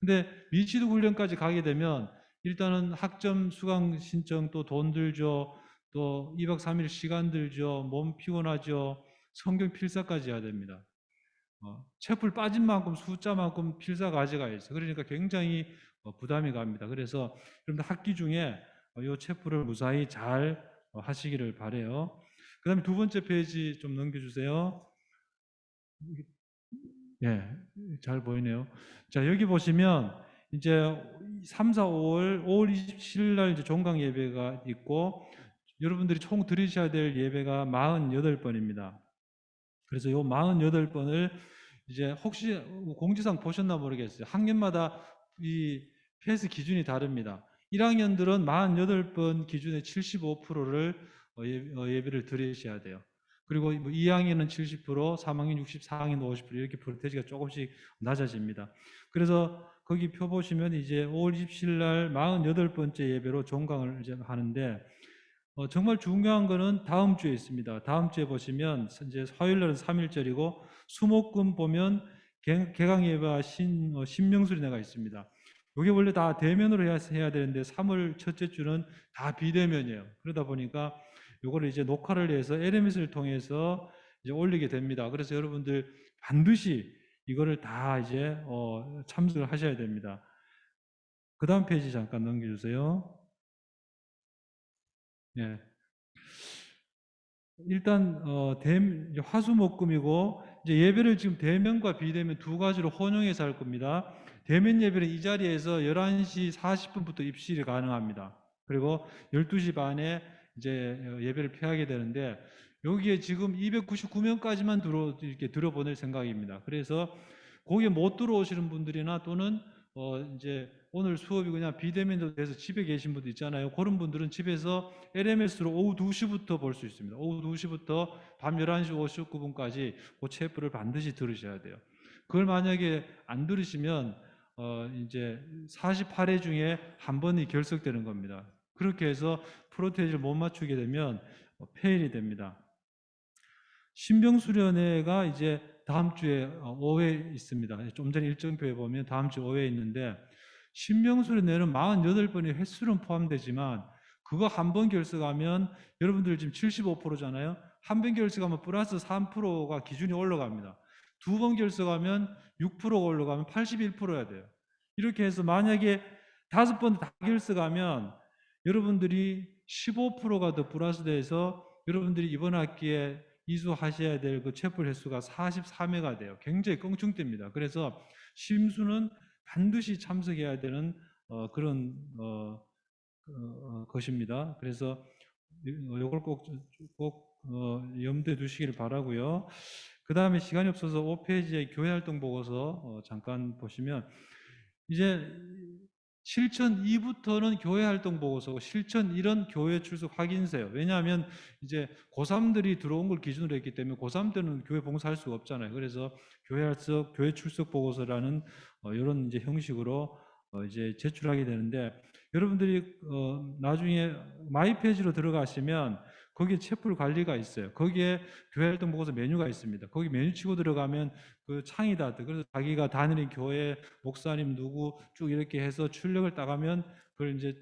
C: 근데 미취득 훈련까지 가게 되면 일단은 학점 수강 신청 또 돈 들죠. 또 2박 3일 시간 들죠. 몸 피곤하죠. 성경 필사까지 해야 됩니다. 채플 빠진 만큼 숫자만큼 필사 과제가 있어요. 그러니까 굉장히 부담이 갑니다. 그래서 여러분들 학기 중에 이 채플을 무사히 잘 하시기를 바래요. 그 다음에 두 번째 페이지 좀 넘겨주세요. 예, 잘 보이네요. 자, 여기 보시면 이제 3, 4, 5월 27일 날 이제 종강 예배가 있고 여러분들이 총 들으셔야 될 예배가 48번입니다. 그래서 요 48번을 이제 혹시 공지상 보셨나 모르겠어요. 학년마다 이 패스 기준이 다릅니다. 1학년들은 48번 기준에 75%를 예배를 드리셔야 돼요. 그리고 2학년은 70%, 3학년 60, 4학년 50% 이렇게 퍼센테이지가 조금씩 낮아집니다. 그래서 거기 표 보시면 이제 5월 27일 날 48번째 예배로 종강을 이제 하는데 정말 중요한 거는 다음 주에 있습니다. 다음 주에 보시면 이제 화요일 날은 3일절이고 수목금 보면 개강 예배와 신명수리내가 있습니다. 이게 원래 다 대면으로 해야 되는데 3월 첫째 주는 다 비대면이에요. 그러다 보니까 이거를 이제 녹화를 해서 LMS를 통해서 이제 올리게 됩니다. 그래서 여러분들 반드시 이거를 다 이제 참석을 하셔야 됩니다. 그 다음 페이지 잠깐 넘겨주세요. 예. 일단 화수목금이고 이제 예배를 지금 대면과 비대면 두 가지로 혼용해서 할 겁니다. 대면 예배는 이 자리에서 11시 40분부터 입실이 가능합니다. 그리고 12시 반에 이제 예배를 폐하게 되는데, 여기에 지금 299명까지만 이렇게 들어보낼 생각입니다. 그래서 거기에 못 들어오시는 분들이나 또는 이제 오늘 수업이 그냥 비대면으로 돼서 집에 계신 분들 있잖아요. 그런 분들은 집에서 LMS로 오후 2시부터 볼 수 있습니다. 오후 2시부터 밤 11시 59분까지 그 체프를 반드시 들으셔야 돼요. 그걸 만약에 안 들으시면 이제 48회 중에 한 번이 결석되는 겁니다. 그렇게 해서 프로테이지를 못 맞추게 되면 페일이 됩니다. 신병수련회가 이제 다음 주에 5회 있습니다. 좀 전에 일정표에 보면 다음 주 5회 있는데, 신병수련회는 48번의 횟수는 포함되지만 그거 한 번 결석하면 여러분들 지금 75%잖아요. 한 번 결석하면 플러스 3%가 기준이 올라갑니다. 두 번 결석하면 6%가 올라가면 81%야 돼요. 이렇게 해서 만약에 5번 다 결석하면 여러분들이 15%가 더 플러스 돼서 여러분들이 이번 학기에 이수하셔야 될 그 체플 횟수가 43회가 돼요. 굉장히 껑충됩니다. 그래서 심수는 반드시 참석해야 되는 그런 것입니다. 그래서 이걸 꼭 염두에 두시길 바라고요. 그 다음에 시간이 없어서 5페이지의 교회 활동 보고서 잠깐 보시면, 이제 실천 2부터는 교회 활동 보고서고 실천 1은 교회 출석 확인서예요. 왜냐하면 이제 고3들이 들어온 걸 기준으로 했기 때문에 고3 때는 교회 봉사할 수가 없잖아요. 그래서 교회 출석 보고서라는 이런 이제 형식으로 이제 제출하게 되는데, 여러분들이 나중에 마이 페이지로 들어가시면 거기에 채플 관리가 있어요. 거기에 교회 활동 보고서 메뉴가 있습니다. 거기 메뉴 치고 들어가면 그 창이 다 떠요. 그래서 자기가 다니는 교회 목사님 누구 쭉 이렇게 해서 출력을 따가면 그걸 이제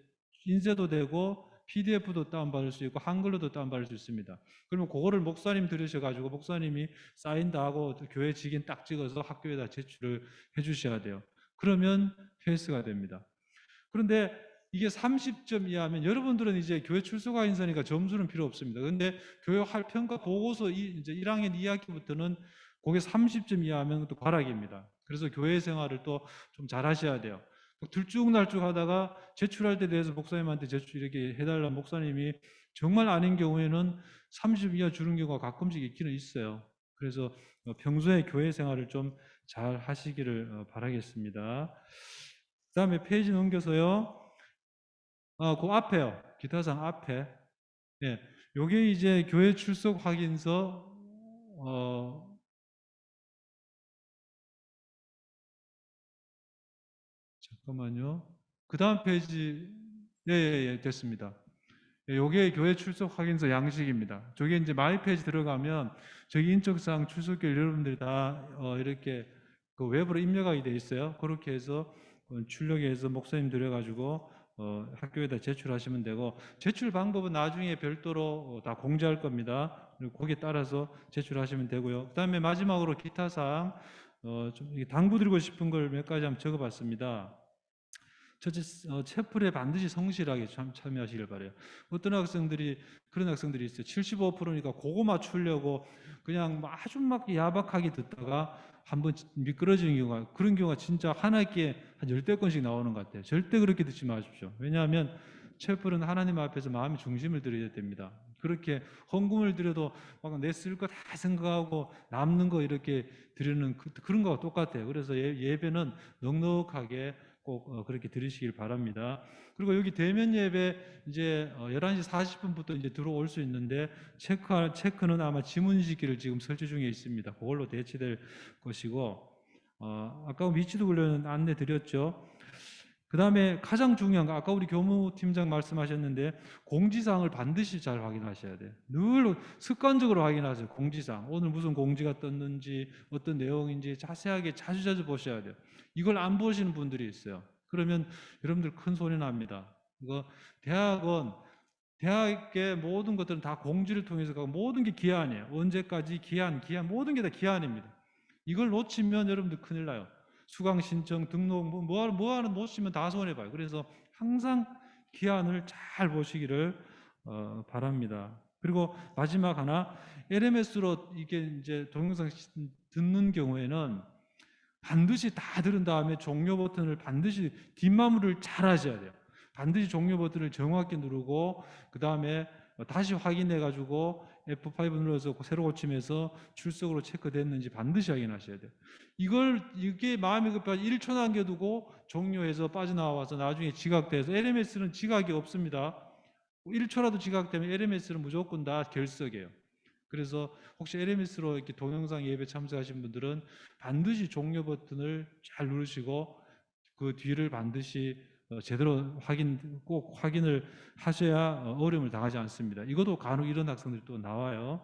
C: 인쇄도 되고 PDF도 다운받을 수 있고 한글로도 다운받을 수 있습니다. 그러면 그거를 목사님 들으셔가지고 목사님이 사인 다 하고 교회 직인 딱 찍어서 학교에다 제출을 해주셔야 돼요. 그러면 패스가 됩니다. 그런데 이게 30점 이하면 여러분들은 이제 교회 출석화 인서니까 점수는 필요 없습니다. 그런데 교회 평가 보고서 이제 1학년 2학기부터는 그게 30점 이하면 또 과락입니다. 그래서 교회 생활을 또 좀 잘 하셔야 돼요. 들쭉날쭉 하다가 제출할 때 대해서 목사님한테 제출 이렇게 해달라 목사님이 정말 아닌 경우에는 30 이하 주는 경우가 가끔씩 있기는 있어요. 그래서 평소에 교회 생활을 좀 잘 하시기를 바라겠습니다. 그 다음에 페이지 넘겨서요. 그 앞에요. 기타상 앞에. 예. 요게 이제 교회 출석 확인서, 잠깐만요. 그 다음 페이지, 예, 됐습니다. 예, 요게 교회 출석 확인서 양식입니다. 저게 이제 마이 페이지 들어가면 저기 인적사항 출석길 여러분들이 다 이렇게 그 웹으로 입력하게 돼 있어요. 그렇게 해서 출력해서 목사님 들여가지고 학교에다 제출하시면 되고, 제출 방법은 나중에 별도로 다 공지할 겁니다. 그리고 거기에 따라서 제출하시면 되고요. 그 다음에 마지막으로 기타 사항, 좀 당부드리고 싶은 걸 몇 가지 한번 적어봤습니다. 첫째, 채플에 반드시 성실하게 참여하시길 바래요. 어떤 학생들이 그런 학생들이 있어요. 75%니까 그거 맞추려고 그냥 아주 막 야박하게 듣다가 한번 미끄러지는 경우가, 그런 경우가 진짜 한 학기에 한 10건씩 나오는 것 같아요. 절대 그렇게 듣지 마십시오. 왜냐하면 채플은 하나님 앞에서 마음의 중심을 드려야 됩니다. 그렇게 헌금을 드려도 막 내 쓸 거 다 생각하고 남는 거 이렇게 드리는 그런 거와 똑같아요. 그래서 예배는 넉넉하게 꼭 그렇게 들으시길 바랍니다. 그리고 여기 대면 예배 이제 11시 40분부터 이제 들어올 수 있는데, 체크는 아마 지문식기를 지금 설치 중에 있습니다. 그걸로 대체될 것이고, 아까 위치도 관련 안내 드렸죠. 그 다음에 가장 중요한 거, 아까 우리 교무팀장 말씀하셨는데 공지사항을 반드시 잘 확인하셔야 돼요. 늘 습관적으로 확인하세요. 공지사항, 오늘 무슨 공지가 떴는지 어떤 내용인지 자세하게 자주 보셔야 돼요. 이걸 안 보시는 분들이 있어요. 그러면 여러분들 큰 손해 납니다. 이거 대학의 모든 것들은 다 공지를 통해서 가고 모든 게 기한이에요. 언제까지 기한 모든 게 다 기한입니다. 이걸 놓치면 여러분들 큰일 나요. 수강 신청, 등록 뭐 하는 놓치면 다 손해 봐요. 그래서 항상 기한을 잘 보시기를 바랍니다. 그리고 마지막 하나, LMS로 이게 이제 동영상 듣는 경우에는 반드시 다 들은 다음에 종료 버튼을 반드시 뒷마무리를 잘 하셔야 돼요. 반드시 종료 버튼을 정확히 누르고 그 다음에 다시 확인해 가지고 F5 눌러서 새로 고침해서 출석으로 체크됐는지 반드시 확인하셔야 돼요. 이게 마음이 급해서 1초 남겨두고 종료해서 빠져나와서 나중에 지각돼서, LMS는 지각이 없습니다. 1초라도 지각되면 LMS는 무조건 다 결석이에요. 그래서 혹시 LMS로 이렇게 동영상 예배 참석하신 분들은 반드시 종료 버튼을 잘 누르시고 그 뒤를 반드시 제대로 꼭 확인을 하셔야 어려움을 당하지 않습니다. 이것도 간혹 이런 학생들이 또 나와요.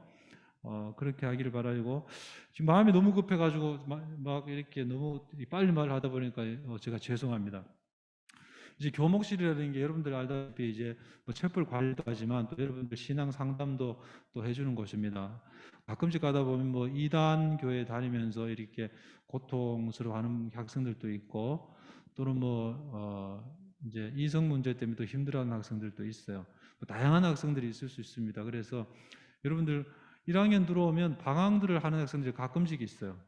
C: 그렇게 하기를 바라고, 지금 마음이 너무 급해가지고 막 이렇게 너무 빨리 말을 하다 보니까 제가 죄송합니다. 이제 교목실이라는 게 여러분들 알다시피 이제 뭐 촛불 관리도 하지만 또 여러분들 신앙 상담도 또 해주는 곳입니다. 가끔씩 가다 보면 뭐 이단 교회 다니면서 이렇게 고통스러워하는 학생들도 있고, 또는 이제 이성 문제 때문에 또 힘들어하는 학생들도 있어요. 뭐 다양한 학생들이 있을 수 있습니다. 그래서 여러분들 1학년 들어오면 방황들을 하는 학생들이 가끔씩 있어요.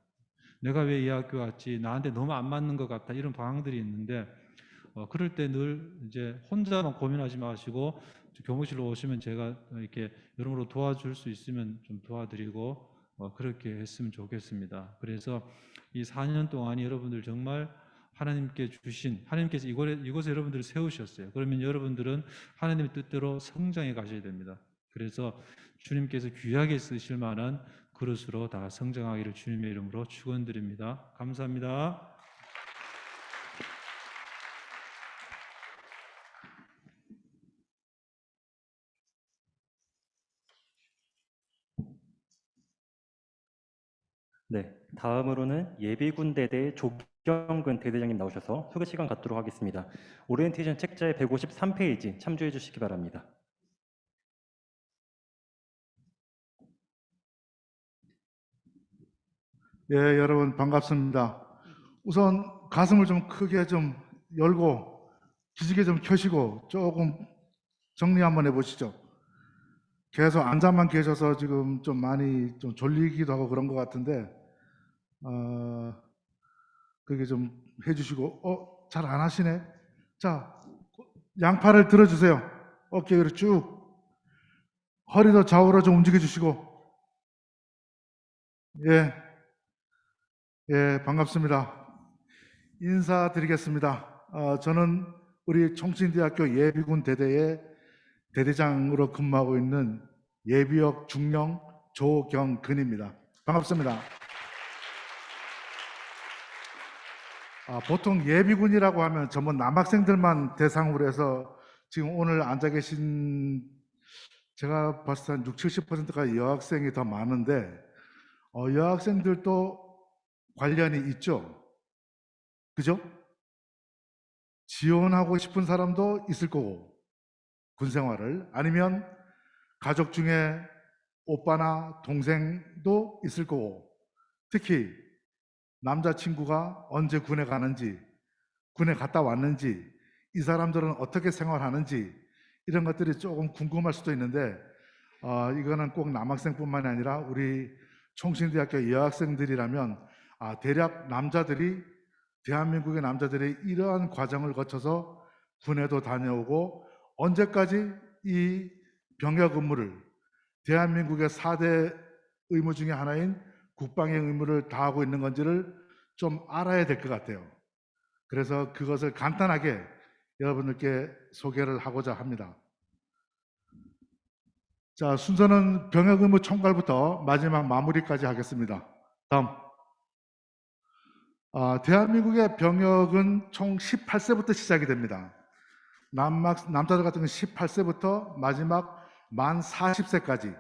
C: 내가 왜 이 학교 왔지? 나한테 너무 안 맞는 것 같다. 이런 방황들이 있는데, 그럴 때 늘 이제 혼자만 고민하지 마시고 교무실로 오시면 제가 이렇게 여러모로 도와줄 수 있으면 좀 도와드리고 그렇게 했으면 좋겠습니다. 그래서 이 4년 동안이 여러분들 정말 하나님께서 이곳에 여러분들을 세우셨어요. 그러면 여러분들은 하나님의 뜻대로 성장해 가셔야 됩니다. 그래서 주님께서 귀하게 쓰실 만한 그릇으로 다 성장하기를 주님의 이름으로 축원드립니다. 감사합니다.
A: 네, 다음으로는 예비군 대대 조경근 대대장님 나오셔서 소개 시간 갖도록 하겠습니다. 오리엔테이션 책자의 153페이지 참조해 주시기 바랍니다.
D: 예, 여러분 반갑습니다. 우선 가슴을 좀 크게 좀 열고 기지개 좀 켜시고 조금 정리 한번 해보시죠. 계속 앉아만 계셔서 지금 좀 많이 좀 졸리기도 하고 그런 것 같은데 그게 좀 해주시고 잘 안 하시네. 자, 양팔을 들어주세요. 어깨 위로 쭉, 허리도 좌우로 좀 움직여 주시고. 예, 반갑습니다. 인사드리겠습니다. 저는 우리 총신대학교 예비군 대대의 대대장으로 근무하고 있는 예비역 중령 조경근입니다. 반갑습니다. 보통 예비군이라고 하면 전부 남학생들만 대상으로 해서 지금 오늘 앉아 계신 제가 봤을 때 한 60, 70%가 여학생이 더 많은데 여학생들도 관련이 있죠. 그죠? 지원하고 싶은 사람도 있을 거고, 군생활을. 아니면 가족 중에 오빠나 동생도 있을 거고, 특히 남자친구가 언제 군에 가는지, 군에 갔다 왔는지, 이 사람들은 어떻게 생활하는지 이런 것들이 조금 궁금할 수도 있는데 이거는 꼭 남학생뿐만이 아니라 우리 총신대학교 여학생들이라면 대략 대한민국의 남자들이 이러한 과정을 거쳐서 군에도 다녀오고 언제까지 이 병역 의무를, 대한민국의 4대 의무 중에 하나인 국방의 의무를 다하고 있는 건지를 좀 알아야 될 것 같아요. 그래서 그것을 간단하게 여러분들께 소개를 하고자 합니다. 자, 순서는 병역 의무 총괄부터 마지막 마무리까지 하겠습니다. 다음. 대한민국의 병역은 총 18세부터 시작이 됩니다. 남자들 같은 경우는 18세부터 마지막 만 40세까지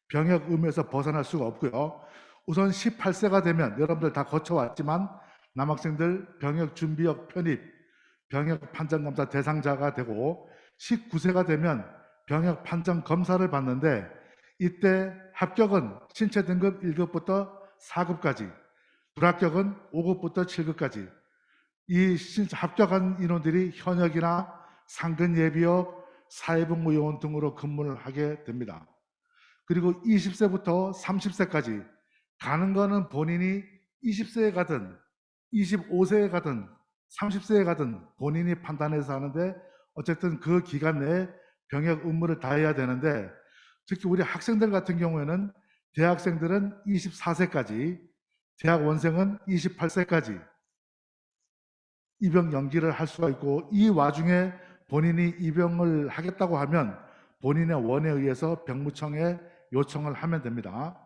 D: 병역 의무에서 벗어날 수가 없고요. 우선 18세가 되면 여러분들 다 거쳐왔지만 남학생들 병역 준비역 편입, 병역 판정 검사 대상자가 되고 19세가 되면 병역 판정 검사를 받는데 이때 합격은 신체 등급 1급부터 4급까지, 불합격은 5급부터 7급까지 이 합격한 인원들이 현역이나 상근 예비역, 사회복무 요원 등으로 근무를 하게 됩니다. 그리고 20세부터 30세까지 가는 거는 본인이 20세에 가든 25세에 가든 30세에 가든 본인이 판단해서 하는데 어쨌든 그 기간 내에 병역 의무를 다해야 되는데 특히 우리 학생들 같은 경우에는 대학생들은 24세까지, 대학원생은 28세까지 입영 연기를 할 수가 있고 이 와중에 본인이 입영을 하겠다고 하면 본인의 원에 의해서 병무청에 요청을 하면 됩니다.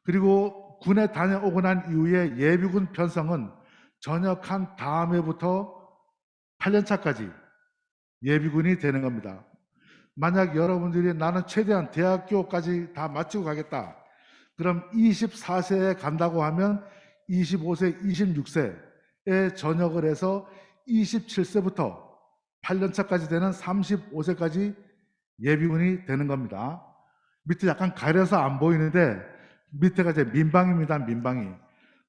D: 그리고 군에 다녀오고 난 이후에 예비군 편성은 전역한 다음 해부터 8년차까지 예비군이 되는 겁니다. 만약 여러분들이 나는 최대한 대학교까지 다 마치고 가겠다. 그럼 24세에 간다고 하면 25세, 26세에 전역을 해서 27세부터 8년차까지 되는 35세까지 예비군이 되는 겁니다. 밑에 약간 가려서 안 보이는데 밑에가 이제 민방입니다. 민방위.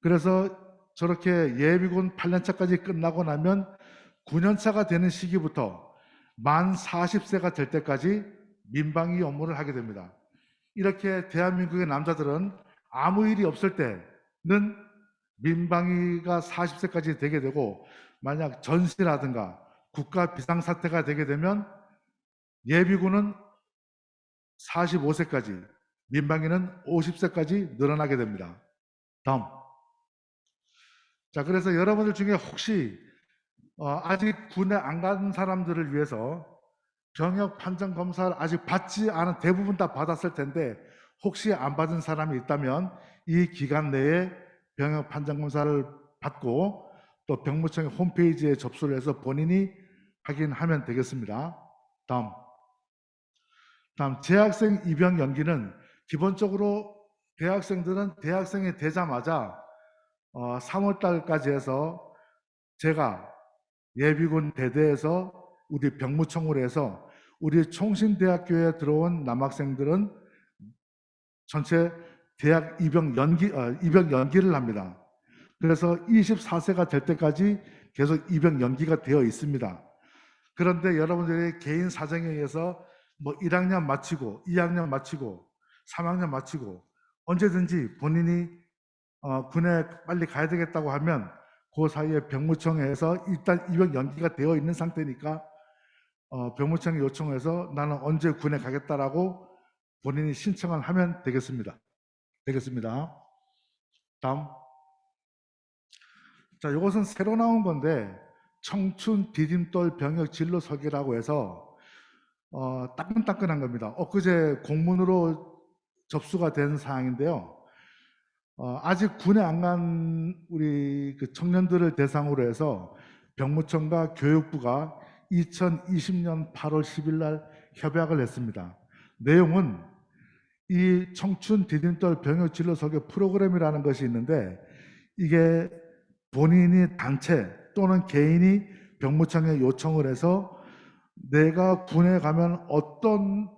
D: 그래서 저렇게 예비군 8년차까지 끝나고 나면 9년차가 되는 시기부터 만 40세가 될 때까지 민방위 업무를 하게 됩니다. 이렇게 대한민국의 남자들은 아무 일이 없을 때는 민방위가 40세까지 되게 되고 만약 전시라든가 국가 비상사태가 되게 되면 예비군은 45세까지, 민방위는 50세까지 늘어나게 됩니다. 다음. 자, 그래서 여러분들 중에 혹시 아직 군에 안 간 사람들을 위해서 병역 판정 검사를 아직 받지 않은 대부분 다 받았을 텐데 혹시 안 받은 사람이 있다면 이 기간 내에 병역 판정 검사를 받고 또 병무청의 홈페이지에 접수를 해서 본인이 확인하면 되겠습니다. 다음 재학생 입영 연기는 기본적으로 대학생들은 대학생이 되자마자 3월 달까지 해서 제가 예비군 대대에서 우리 병무청으로 해서 우리 총신대학교에 들어온 남학생들은 전체 대학 입영 연기를 합니다. 그래서 24세가 될 때까지 계속 입영 연기가 되어 있습니다. 그런데 여러분들의 개인 사정에 의해서 뭐 1학년 마치고 2학년 마치고 3학년 마치고 언제든지 본인이 군에 빨리 가야 되겠다고 하면 그 사이에 병무청에서 일단 입영 연기가 되어 있는 상태니까 병무청에 요청해서 나는 언제 군에 가겠다라고 본인이 신청을 하면 되겠습니다. 다음. 자, 이것은 새로 나온 건데 청춘 디딤돌 병역 진로 설계라고 해서 따끈따끈한 겁니다. 엊그제 공문으로 접수가 된 사항인데요. 아직 군에 안 간 우리 그 청년들을 대상으로 해서 병무청과 교육부가 2020년 8월 10일 날 협약을 했습니다. 내용은 이 청춘 디딤돌 병역 진로 설계 프로그램이라는 것이 있는데 이게 본인이 단체 또는 개인이 병무청에 요청을 해서 내가 군에 가면 어떤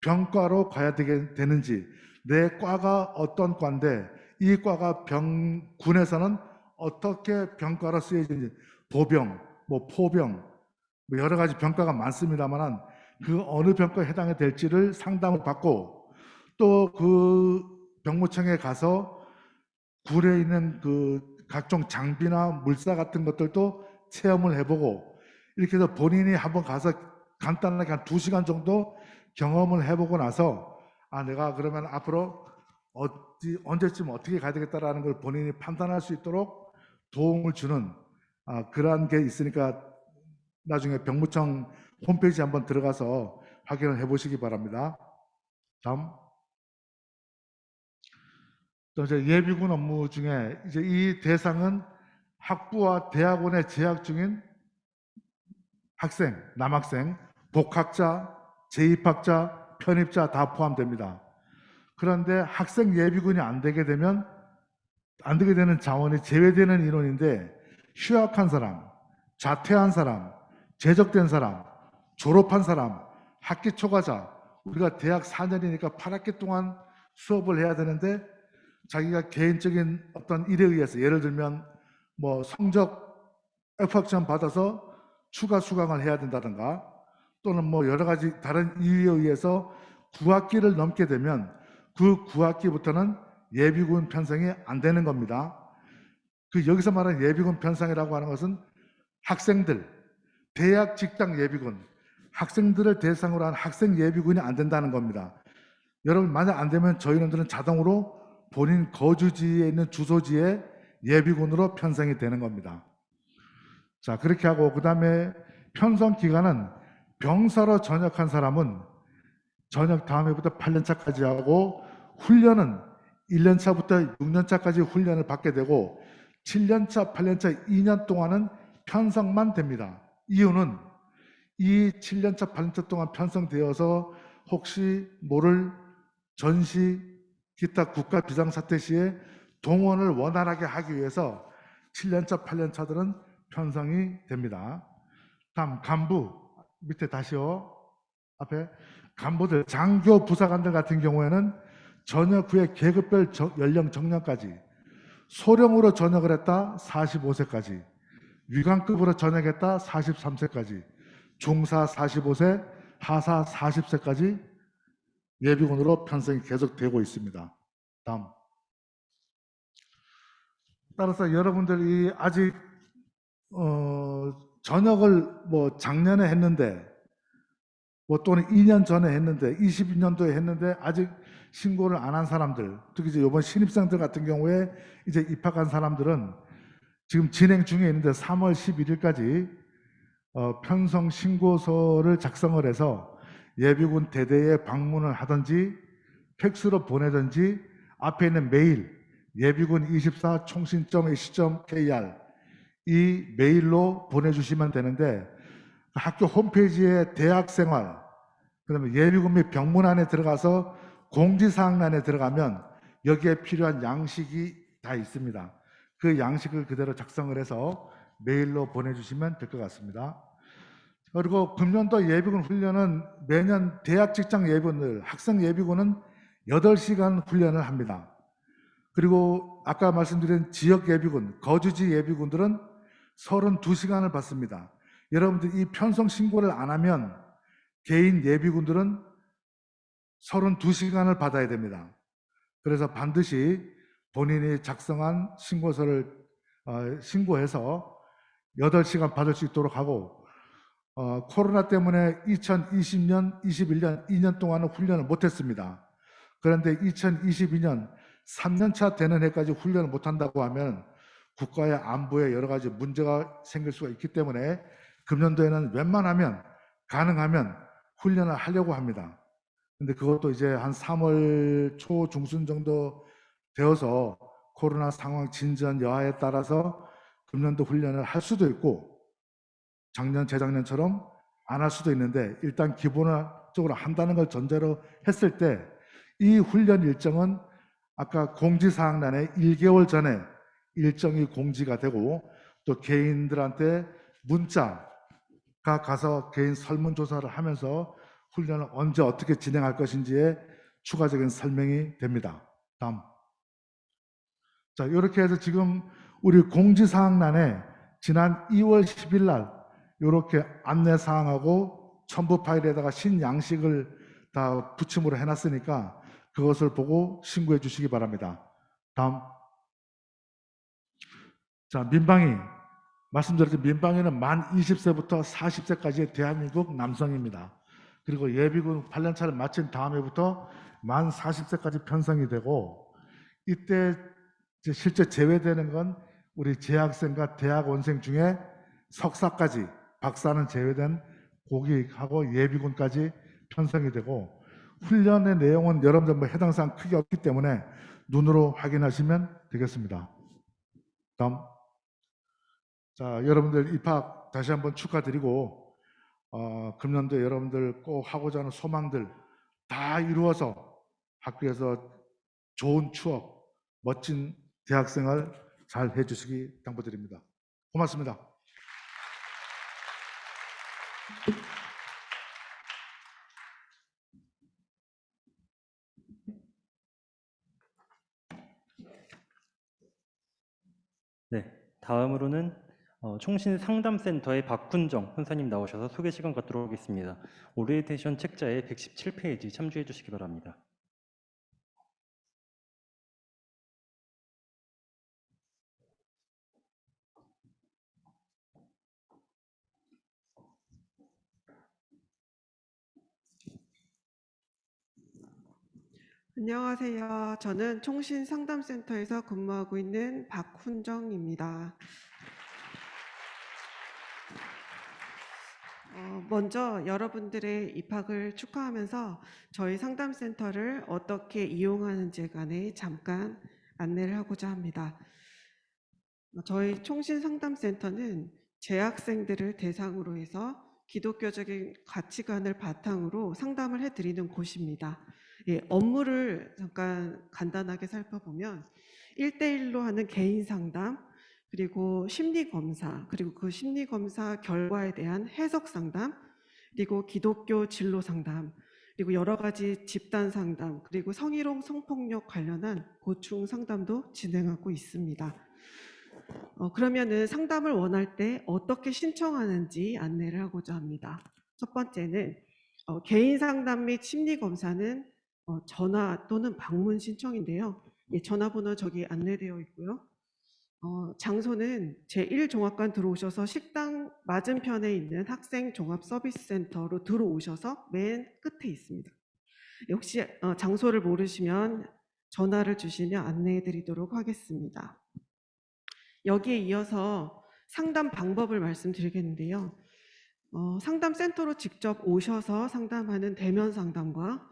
D: 병과로 가야 되는지, 내 과가 어떤 과인데 이 과가 군에서는 어떻게 병과로 쓰여지는지, 보병, 뭐 포병, 뭐 여러 가지 병과가 많습니다만 그 어느 병과에 해당이 될지를 상담을 받고 또 그 병무청에 가서 군에 있는 그 각종 장비나 물사 같은 것들도 체험을 해보고 이렇게 해서 본인이 한번 가서 간단하게 한 2시간 정도 경험을 해보고 나서 내가 그러면 앞으로 언제쯤 어떻게 가야 되겠다라는 걸 본인이 판단할 수 있도록 도움을 주는 그러한 게 있으니까 나중에 병무청 홈페이지 한번 들어가서 확인을 해보시기 바랍니다. 다음. 또 이제 예비군 업무 중에 이제 이 대상은 학부와 대학원에 재학 중인 학생, 남학생, 복학자, 재입학자, 편입자 다 포함됩니다. 그런데 학생 예비군이 안 되게 되는 자원이 제외되는 인원인데 휴학한 사람, 자퇴한 사람, 재적된 사람, 졸업한 사람, 학기 초과자, 우리가 대학 4년이니까 8학기 동안 수업을 해야 되는데 자기가 개인적인 어떤 일에 의해서 예를 들면 뭐 성적 F학점 받아서 추가 수강을 해야 된다든가 또는 뭐 여러 가지 다른 이유에 의해서 9학기를 넘게 되면 그 9학기부터는 예비군 편성이 안 되는 겁니다. 그 여기서 말하는 예비군 편성이라고 하는 것은 학생들, 대학 직장 예비군, 학생들을 대상으로 한 학생 예비군이 안 된다는 겁니다. 여러분 만약 안 되면 저희들은 자동으로 본인 거주지에 있는 주소지에 예비군으로 편성이 되는 겁니다. 자, 그렇게 하고 그다음에 편성 기간은 병사로 전역한 사람은 전역 다음 해부터 8년차까지 하고 훈련은 1년차부터 6년차까지 훈련을 받게 되고 7년차, 8년차 2년 동안은 편성만 됩니다. 이유는 이 7년차, 8년차 동안 편성되어서 혹시 모를 전시, 기타 국가 비상사태 시에 동원을 원활하게 하기 위해서 7년차, 8년차들은 편성이 됩니다. 다음 간부, 밑에 다시요. 앞에 간부들, 장교 부사관들 같은 경우에는 전역 후에 계급별 연령 정년까지 소령으로 전역을 했다 45세까지, 위관급으로 전역했다 43세까지, 중사 45세, 하사 40세까지 예비군으로 편성이 계속되고 있습니다. 다음. 따라서 여러분들이 아직 전역을 뭐 작년에 했는데 뭐 또는 2년 전에 했는데 22년도에 했는데 아직 신고를 안 한 사람들, 특히 이제 이번 신입생들 같은 경우에 이제 입학한 사람들은 지금 진행 중에 있는데 3월 11일까지 편성 신고서를 작성을 해서 예비군 대대에 방문을 하든지 팩스로 보내든지 앞에 있는 메일 예비군24 총신.ac.kr 이 메일로 보내주시면 되는데 학교 홈페이지에 대학생활 그다음에 예비군 및 병문안에 들어가서 공지사항란에 들어가면 여기에 필요한 양식이 다 있습니다. 그 양식을 그대로 작성을 해서 메일로 보내주시면 될 것 같습니다. 그리고 금년도 예비군 훈련은 매년 대학 직장 예비군들, 학생 예비군은 8시간 훈련을 합니다. 그리고 아까 말씀드린 지역 예비군, 거주지 예비군들은 32시간을 받습니다. 여러분들 이 편성 신고를 안 하면 개인 예비군들은 32시간을 받아야 됩니다. 그래서 반드시 본인이 작성한 신고서를 신고해서 8시간 받을 수 있도록 하고 코로나 때문에 2020년, 21년, 2년 동안은 훈련을 못했습니다. 그런데 2022년 3년차 되는 해까지 훈련을 못한다고 하면 국가의 안보에 여러 가지 문제가 생길 수가 있기 때문에 금년도에는 웬만하면 가능하면 훈련을 하려고 합니다. 근데 그것도 이제 한 3월 초 중순 정도 되어서 코로나 상황 진전 여하에 따라서 금년도 훈련을 할 수도 있고 작년 재작년처럼 안 할 수도 있는데 일단 기본적으로 한다는 걸 전제로 했을 때 이 훈련 일정은 아까 공지사항란에 1개월 전에 일정이 공지가 되고 또 개인들한테 문자가 가서 개인 설문조사를 하면서 훈련을 언제 어떻게 진행할 것인지에 추가적인 설명이 됩니다. 다음. 자, 이렇게 해서 지금 우리 공지사항란에 지난 2월 10일 날 이렇게 안내사항하고 첨부 파일에다가 신양식을 다 붙임으로 해놨으니까 그것을 보고 신고해 주시기 바랍니다. 다음. 자, 민방위. 말씀드렸듯이 민방위는 만 20세부터 40세까지의 대한민국 남성입니다. 그리고 예비군 8년차를 마친 다음 해부터 만 40세까지 편성이 되고 이때 이제 실제 제외되는 건 우리 재학생과 대학원생 중에 석사까지 박사는 제외된 고기하고 예비군까지 편성이 되고 훈련의 내용은 여러분들 뭐 해당 사항 크게 없기 때문에 눈으로 확인하시면 되겠습니다. 다음. 자, 여러분들 입학 다시 한번 축하드리고 금년도 여러분들 꼭 하고자 하는 소망들 다 이루어서 학교에서 좋은 추억, 멋진 대학생활 잘 해주시기 당부드립니다. 고맙습니다.
A: 네, 다음으로는 총신 상담센터의 박훈정 선사님 나오셔서 소개 시간 갖도록 하겠습니다. 오리엔테이션 책자의 117페이지 참조해 주시기 바랍니다.
E: 안녕하세요. 저는 총신상담센터에서 근무하고 있는 박훈정입니다. 먼저 여러분들의 입학을 축하하면서 저희 상담센터를 어떻게 이용하는지에 관해 잠깐 안내를 하고자 합니다. 저희 총신상담센터는 재학생들을 대상으로 해서 기독교적인 가치관을 바탕으로 상담을 해드리는 곳입니다. 예, 업무를 잠깐 간단하게 살펴보면 1대1로 하는 개인 상담, 그리고 심리 검사, 그리고 그 심리 검사 결과에 대한 해석 상담, 그리고 기독교 진로 상담, 그리고 여러 가지 집단 상담, 그리고 성희롱, 성폭력 관련한 고충 상담도 진행하고 있습니다. 그러면은 상담을 원할 때 어떻게 신청하는지 안내를 하고자 합니다. 첫 번째는 개인 상담 및 심리 검사는 전화 또는 방문 신청인데요. 예, 전화번호 저기 안내되어 있고요. 장소는 제1종합관 들어오셔서 식당 맞은편에 있는 학생종합서비스센터로 들어오셔서 맨 끝에 있습니다. 혹시 장소를 모르시면 전화를 주시면 안내해 드리도록 하겠습니다. 여기에 이어서 상담 방법을 말씀드리겠는데요. 상담센터로 직접 오셔서 상담하는 대면 상담과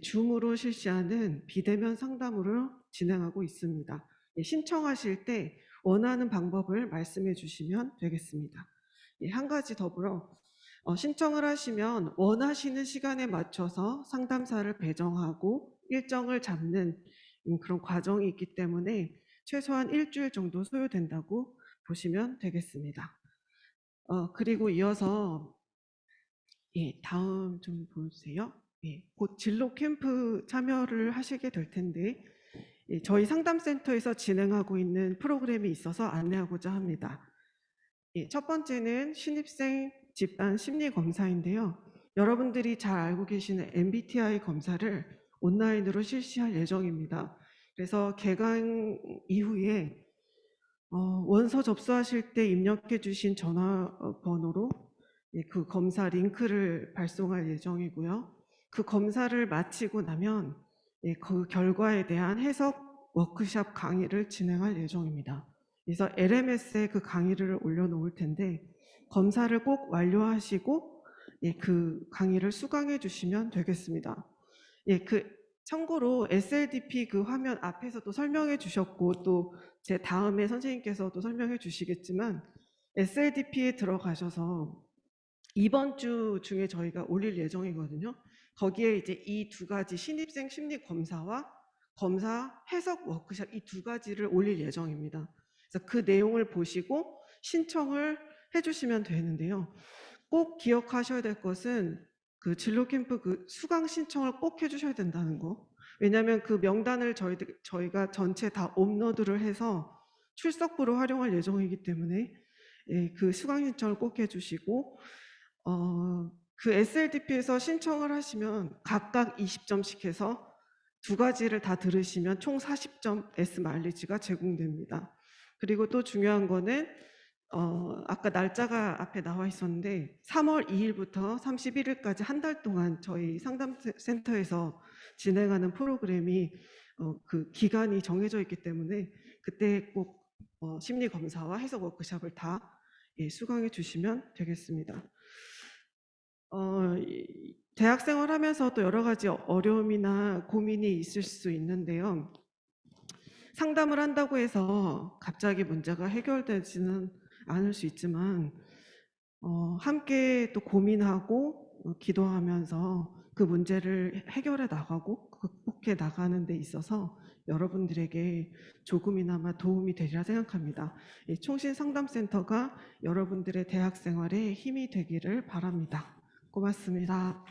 E: 줌으로 실시하는 비대면 상담으로 진행하고 있습니다. 신청하실 때 원하는 방법을 말씀해 주시면 되겠습니다. 한 가지 더불어 신청을 하시면 원하시는 시간에 맞춰서 상담사를 배정하고 일정을 잡는 그런 과정이 있기 때문에 최소한 일주일 정도 소요된다고 보시면 되겠습니다. 그리고 이어서 다음 좀 보여주세요. 곧 진로 캠프 참여를 하시게 될 텐데 저희 상담센터에서 진행하고 있는 프로그램이 있어서 안내하고자 합니다. 첫 번째는 신입생 집단 심리 검사인데요. 여러분들이 잘 알고 계시는 MBTI 검사를 온라인으로 실시할 예정입니다. 그래서 개강 이후에 원서 접수하실 때 입력해 주신 전화번호로 그 검사 링크를 발송할 예정이고요. 그 검사를 마치고 나면 그 결과에 대한 해석 워크샵 강의를 진행할 예정입니다. 그래서 LMS에 그 강의를 올려놓을 텐데 검사를 꼭 완료하시고 그 강의를 수강해 주시면 되겠습니다. 참고로 SLDP 그 화면 앞에서도 설명해 주셨고 또 제 다음에 선생님께서도 설명해 주시겠지만 SLDP에 들어가셔서 이번 주 중에 저희가 올릴 예정이거든요. 거기에 이제 이 두 가지 신입생 심리 검사와 검사 해석 워크샵 이 두 가지를 올릴 예정입니다. 그래서 그 내용을 보시고 신청을 해주시면 되는데요. 꼭 기억하셔야 될 것은 그 진로 캠프 그 수강 신청을 꼭 해주셔야 된다는 거. 왜냐하면 그 명단을 저희가 전체 다 업로드를 해서 출석부로 활용할 예정이기 때문에 그 수강 신청을 꼭 해주시고 그 SLDP에서 신청을 하시면 각각 20점씩 해서 두 가지를 다 들으시면 총 40점 S 마일리지가 제공됩니다. 그리고 또 중요한 거는 아까 날짜가 앞에 나와 있었는데 3월 2일부터 31일까지 한 달 동안 저희 상담센터에서 진행하는 프로그램이 그 기간이 정해져 있기 때문에 그때 꼭 심리 검사와 해석 워크샵을 다 수강해 주시면 되겠습니다. 대학 생활하면서 또 여러 가지 어려움이나 고민이 있을 수 있는데요. 상담을 한다고 해서 갑자기 문제가 해결되지는 않을 수 있지만 함께 또 고민하고 기도하면서 그 문제를 해결해 나가고 극복해 나가는 데 있어서 여러분들에게 조금이나마 도움이 되리라 생각합니다. 총신상담센터가 여러분들의 대학 생활에 힘이 되기를 바랍니다. 고맙습니다.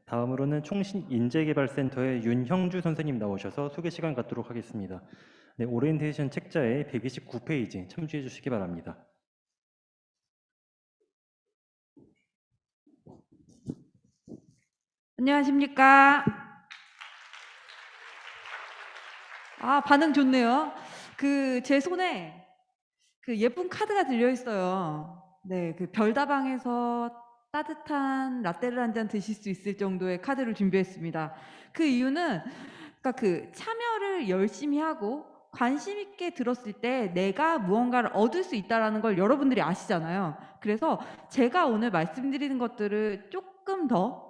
A: 다음으로는 총신인재개발센터의 윤형주 선생님 나오셔서 소개 시간 갖도록 하겠습니다. 네, 오리엔테이션 책자의 129페이지 참조해 주시기 바랍니다.
F: 안녕하십니까. 반응 좋네요. 제 손에 그 예쁜 카드가 들려 있어요. 네, 그 별다방에서 따뜻한 라떼를 한 잔 드실 수 있을 정도의 카드를 준비했습니다. 그 이유는 그러니까 그 참여를 열심히 하고 관심 있게 들었을 때 내가 무언가를 얻을 수 있다라는 걸 여러분들이 아시잖아요. 그래서 제가 오늘 말씀드리는 것들을 조금 더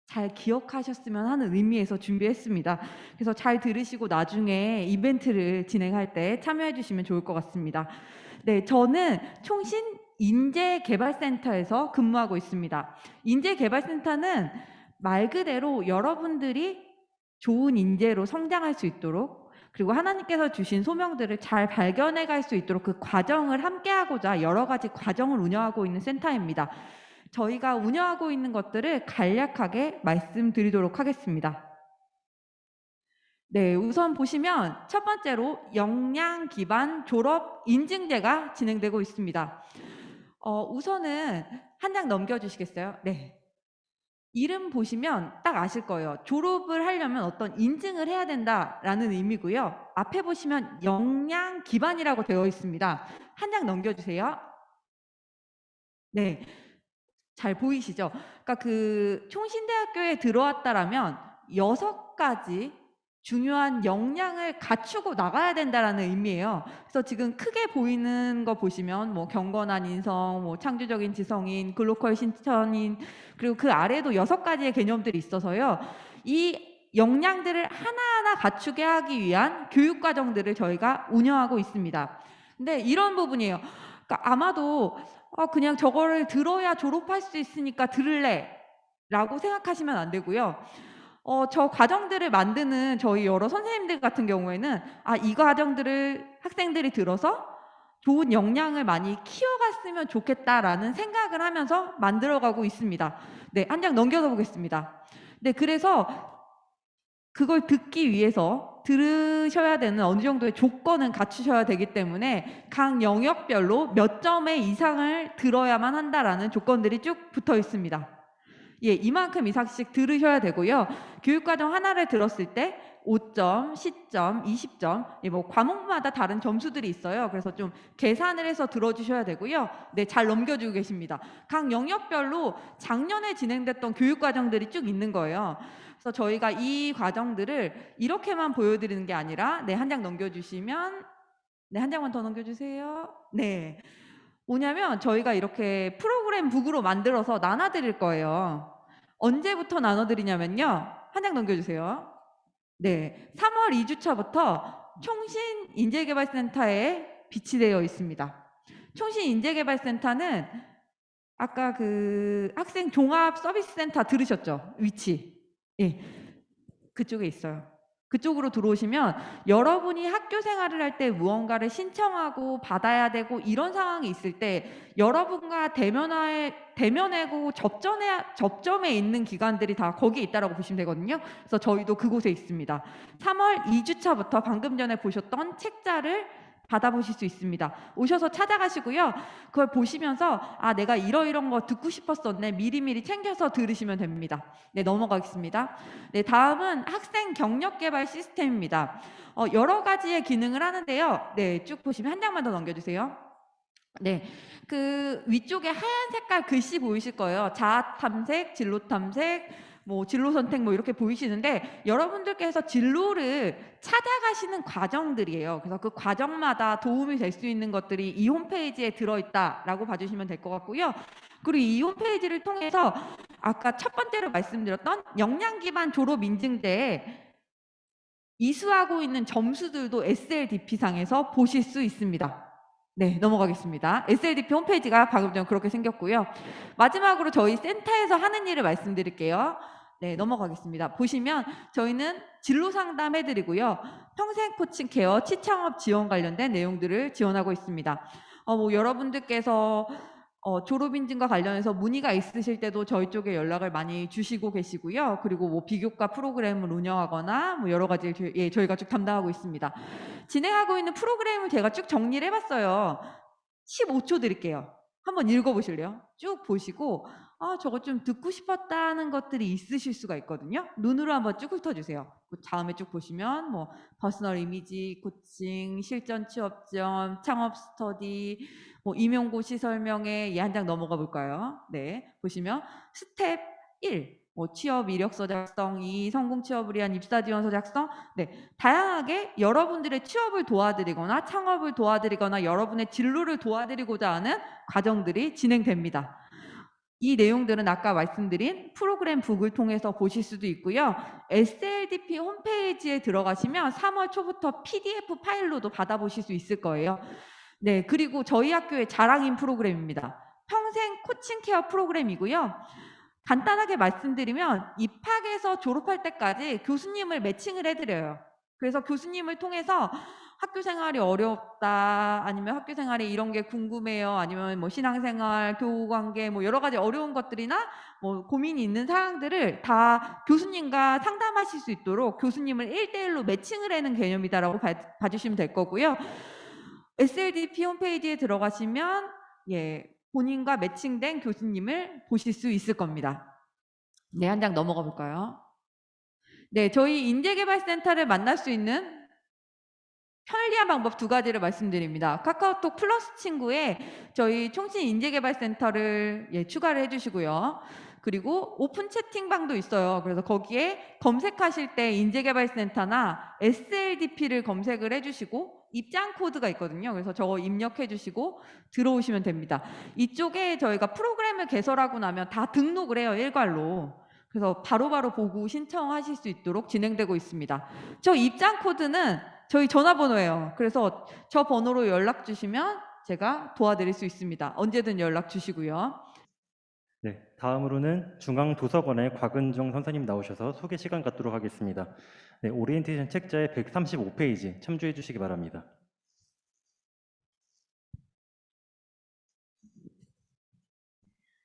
F: 잘 기억하셨으면 하는 의미에서 준비했습니다. 그래서 잘 들으시고 나중에 이벤트를 진행할 때 참여해 주시면 좋을 것 같습니다. 네, 저는 총신인재개발센터에서 근무하고 있습니다. 인재개발센터는 말 그대로 여러분들이 좋은 인재로 성장할 수 있도록, 그리고 하나님께서 주신 소명들을 잘 발견해 갈 수 있도록 그 과정을 함께하고자 여러 가지 과정을 운영하고 있는 센터입니다. 저희가 운영하고 있는 것들을 간략하게 말씀드리도록 하겠습니다. 네, 우선 보시면 첫 번째로 역량 기반 졸업 인증제가 진행되고 있습니다. 우선은 한 장 넘겨주시겠어요? 네. 이름 보시면 딱 아실 거예요. 졸업을 하려면 어떤 인증을 해야 된다라는 의미고요. 앞에 보시면 역량 기반이라고 되어 있습니다. 한 장 넘겨주세요. 네. 잘 보이시죠? 그러니까 그 총신대학교에 들어왔다라면 6가지 중요한 역량을 갖추고 나가야 된다라는 의미예요. 그래서 지금 크게 보이는 거 보시면 뭐 경건한 인성, 뭐 창조적인 지성인, 글로컬 신천인, 그리고 그 아래에도 6가지의 개념들이 있어서요. 이 역량들을 하나하나 갖추게 하기 위한 교육 과정들을 저희가 운영하고 있습니다. 근데 이런 부분이에요. 그러니까 아마도 그냥 저거를 들어야 졸업할 수 있으니까 들을래 라고 생각하시면 안 되고요. 저 과정들을 만드는 저희 여러 선생님들 같은 경우에는 이 과정들을 학생들이 들어서 좋은 역량을 많이 키워갔으면 좋겠다라는 생각을 하면서 만들어가고 있습니다. 네, 한 장 넘겨서 보겠습니다. 네, 그래서 그걸 듣기 위해서 들으셔야 되는 어느 정도의 조건은 갖추셔야 되기 때문에 각 영역별로 몇 점의 이상을 들어야만 한다라는 조건들이 쭉 붙어 있습니다. 예, 이만큼 이상씩 들으셔야 되고요. 교육과정 하나를 들었을 때 5점, 10점, 20점, 뭐 과목마다 다른 점수들이 있어요. 그래서 좀 계산을 해서 들어주셔야 되고요. 네, 잘 넘겨주고 계십니다. 각 영역별로 작년에 진행됐던 교육과정들이 쭉 있는 거예요. 그래서 저희가 이 과정들을 이렇게만 보여드리는 게 아니라, 네, 한 장 넘겨주시면, 네, 한 장만 더 넘겨주세요. 네. 뭐냐면 저희가 이렇게 프로그램 북으로 만들어서 나눠드릴 거예요. 언제부터 나눠드리냐면요. 한 장 넘겨주세요. 네, 3월 2주차부터 총신인재개발센터에 비치되어 있습니다. 총신인재개발센터는 아까 그 학생 종합서비스센터 들으셨죠? 위치. 예, 그쪽에 있어요. 그쪽으로 들어오시면 여러분이 학교 생활을 할 때 무언가를 신청하고 받아야 되고 이런 상황이 있을 때 여러분과 대면하고 접점에 있는 기관들이 다 거기에 있다라고 보시면 되거든요. 그래서 저희도 그곳에 있습니다. 3월 2주차부터 방금 전에 보셨던 책자를 받아보실 수 있습니다. 오셔서 찾아가시고요. 그걸 보시면서 내가 이런 거 듣고 싶었었네. 미리미리 챙겨서 들으시면 됩니다. 네, 넘어가겠습니다. 네, 다음은 학생 경력 개발 시스템입니다. 여러 가지의 기능을 하는데요. 네, 쭉 보시면 한 장만 더 넘겨주세요. 네, 그 위쪽에 하얀 색깔 글씨 보이실 거예요. 자아 탐색, 진로 탐색, 뭐 진로 선택 뭐 이렇게 보이시는데 여러분들께서 진로를 찾아가시는 과정들이에요. 그래서 그 과정마다 도움이 될 수 있는 것들이 이 홈페이지에 들어있다라고 봐주시면 될 것 같고요. 그리고 이 홈페이지를 통해서 아까 첫 번째로 말씀드렸던 역량 기반 졸업 인증제에 이수하고 있는 점수들도 SLDP상에서 보실 수 있습니다. 네, 넘어가겠습니다. SLDP 홈페이지가 방금 전 그렇게 생겼고요. 마지막으로 저희 센터에서 하는 일을 말씀드릴게요. 네, 넘어가겠습니다. 보시면 저희는 진로 상담 해드리고요. 평생 코칭 케어, 치창업 지원 관련된 내용들을 지원하고 있습니다. 뭐 여러분들께서 졸업인증과 관련해서 문의가 있으실 때도 저희 쪽에 연락을 많이 주시고 계시고요. 그리고 뭐 비교과 프로그램을 운영하거나 뭐 여러 가지 저희가 쭉 담당하고 있습니다. 진행하고 있는 프로그램을 제가 쭉 정리를 해봤어요. 15초 드릴게요. 한번 읽어보실래요? 쭉 보시고 저거 좀 듣고 싶었다는 것들이 있으실 수가 있거든요. 눈으로 한번 쭉 훑어주세요. 그 다음에 쭉 보시면 뭐 퍼스널 이미지 코칭, 실전 취업점, 창업 스터디, 뭐 임용고시 설명회 한 장 넘어가 볼까요? 네, 보시면 스텝 1, 뭐 취업 이력서 작성, 2, 성공 취업을 위한 입사 지원서 작성. 네, 다양하게 여러분들의 취업을 도와드리거나 창업을 도와드리거나 여러분의 진로를 도와드리고자 하는 과정들이 진행됩니다. 이 내용들은 아까 말씀드린 프로그램 북을 통해서 보실 수도 있고요. SLDP 홈페이지에 들어가시면 3월 초부터 PDF 파일로도 받아보실 수 있을 거예요. 네, 그리고 저희 학교의 자랑인 프로그램입니다. 평생 코칭 케어 프로그램이고요. 간단하게 말씀드리면 입학에서 졸업할 때까지 교수님을 매칭을 해드려요. 그래서 교수님을 통해서 학교 생활이 어렵다, 아니면 학교 생활에 이런 게 궁금해요, 아니면 뭐 신앙생활, 교우관계, 뭐 여러 가지 어려운 것들이나 뭐 고민이 있는 사항들을 다 교수님과 상담하실 수 있도록 교수님을 1대1로 매칭을 하는 개념이다라고 봐주시면 될 거고요. SLDP 홈페이지에 들어가시면 본인과 매칭된 교수님을 보실 수 있을 겁니다. 네, 한 장 넘어가 볼까요? 네, 저희 인재개발센터를 만날 수 있는 편리한 방법 2가지를 말씀드립니다. 카카오톡 플러스 친구에 저희 총신 인재개발센터를 추가를 해주시고요. 그리고 오픈 채팅방도 있어요. 그래서 거기에 검색하실 때 인재개발센터나 SLDP를 검색을 해주시고 입장 코드가 있거든요. 그래서 저거 입력해 주시고 들어오시면 됩니다. 이쪽에 저희가 프로그램을 개설하고 나면 다 등록을 해요, 일괄로. 그래서 바로바로 보고 신청하실 수 있도록 진행되고 있습니다. 저 입장 코드는 저희 전화번호예요. 그래서 저 번호로 연락 주시면 제가 도와드릴 수 있습니다. 언제든 연락 주시고요.
A: 네, 다음으로는 중앙도서관의 곽은정 선생님 나오셔서 소개 시간 갖도록 하겠습니다. 네, 오리엔테이션 책자의 135페이지 참조해 주시기 바랍니다.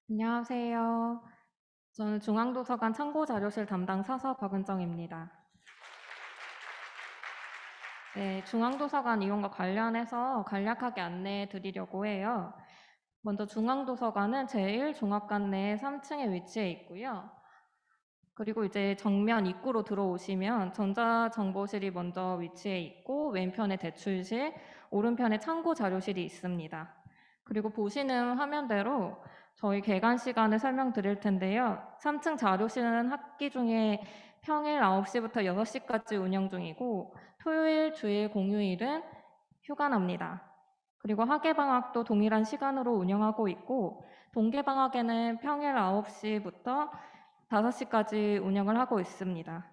G: 안녕하세요. 저는 중앙도서관 참고자료실 담당 사서 곽은정입니다. 네, 중앙도서관 이용과 관련해서 간략하게 안내해 드리려고 해요. 먼저 중앙도서관은 제1종합관 내 3층에 위치해 있고요. 그리고 이제 정면 입구로 들어오시면 전자정보실이 먼저 위치해 있고 왼편에 대출실, 오른편에 참고자료실이 있습니다. 그리고 보시는 화면대로 저희 개관 시간을 설명드릴 텐데요. 3층 자료실은 학기 중에 평일 9시부터 6시까지 운영 중이고 토요일, 주일, 공휴일은 휴관합니다. 그리고 학예방학도 동일한 시간으로 운영하고 있고 동계방학에는 평일 9시부터 5시까지 운영을 하고 있습니다.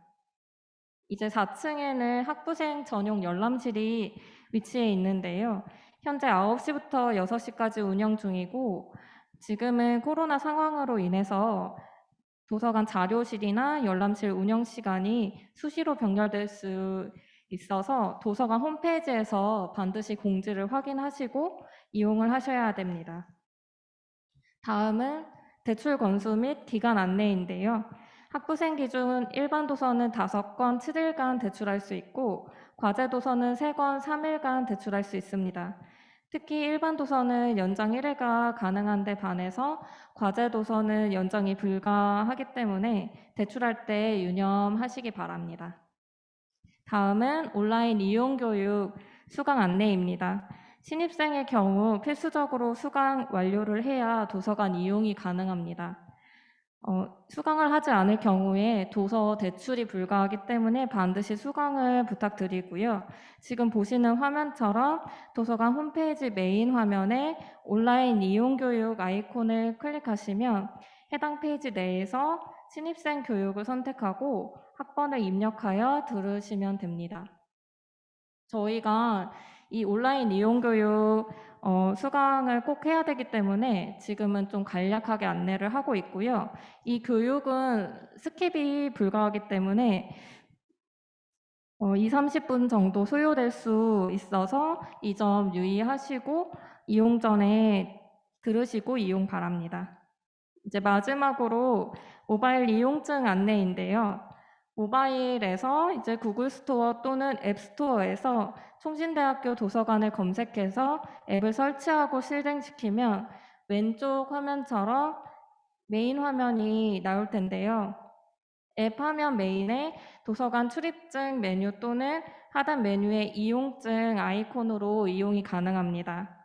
G: 이제 4층에는 학부생 전용 열람실이 위치해 있는데요. 현재 9시부터 6시까지 운영 중이고 지금은 코로나 상황으로 인해서 도서관 자료실이나 열람실 운영 시간이 수시로 변경될 수 있어서 도서관 홈페이지에서 반드시 공지를 확인하시고 이용을 하셔야 됩니다. 다음은 대출 건수 및 기간 안내인데요. 학부생 기준 일반 도서는 5권 7일간 대출할 수 있고 과제 도서는 3권 3일간 대출할 수 있습니다. 특히 일반 도서는 연장 1회가 가능한 데 반해서 과제 도서는 연장이 불가하기 때문에 대출할 때 유념하시기 바랍니다. 다음은 온라인 이용교육 수강 안내입니다. 신입생의 경우 필수적으로 수강 완료를 해야 도서관 이용이 가능합니다. 수강을 하지 않을 경우에 도서 대출이 불가하기 때문에 반드시 수강을 부탁드리고요. 지금 보시는 화면처럼 도서관 홈페이지 메인 화면에 온라인 이용교육 아이콘을 클릭하시면 해당 페이지 내에서 신입생 교육을 선택하고 학번을 입력하여 들으시면 됩니다. 저희가 이 온라인 이용교육 수강을 꼭 해야 되기 때문에 지금은 좀 간략하게 안내를 하고 있고요. 이 교육은 스킵이 불가하기 때문에 20-30분 정도 소요될 수 있어서 이 점 유의하시고 이용 전에 들으시고 이용 바랍니다. 이제 마지막으로 모바일 이용증 안내인데요. 모바일에서 이제 구글 스토어 또는 앱 스토어에서 총신대학교 도서관을 검색해서 앱을 설치하고 실행시키면 왼쪽 화면처럼 메인 화면이 나올 텐데요. 앱 화면 메인에 도서관 출입증 메뉴 또는 하단 메뉴의 이용증 아이콘으로 이용이 가능합니다.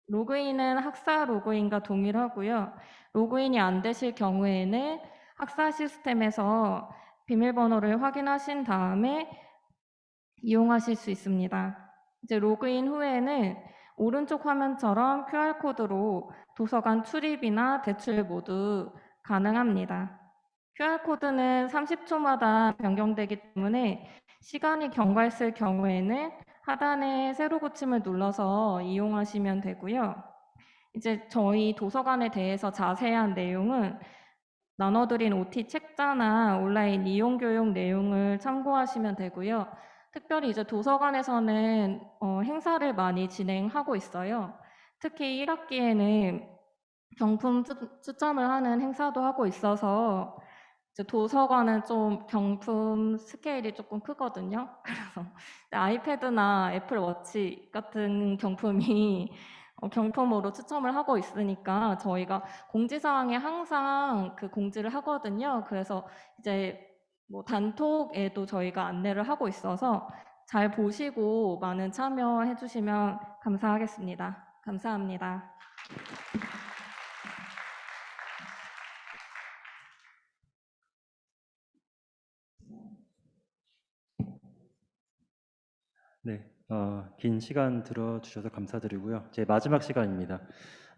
G: 로그인은 학사 로그인과 동일하고요. 로그인이 안 되실 경우에는 학사 시스템에서 비밀번호를 확인하신 다음에 이용하실 수 있습니다. 이제 로그인 후에는 오른쪽 화면처럼 QR코드로 도서관 출입이나 대출 모두 가능합니다. QR코드는 30초마다 변경되기 때문에 시간이 경과했을 경우에는 하단에 새로 고침을 눌러서 이용하시면 되고요. 이제 저희 도서관에 대해서 자세한 내용은 나눠드린 OT 책자나 온라인 이용 교육 내용을 참고하시면 되고요. 특별히 이제 도서관에서는 행사를 많이 진행하고 있어요. 특히 1학기에는 경품 추첨을 하는 행사도 하고 있어서 이제 도서관은 좀 경품 스케일이 조금 크거든요. 그래서 아이패드나 애플 워치 같은 경품이 경품으로 추첨을 하고 있으니까 저희가 공지사항에 항상 그 공지를 하거든요. 그래서 이제 뭐 단톡에도 저희가 안내를 하고 있어서 잘 보시고 많은 참여해 주시면 감사하겠습니다. 감사합니다.
A: 네, 긴 시간 들어주셔서 감사드리고요. 제 마지막 시간입니다.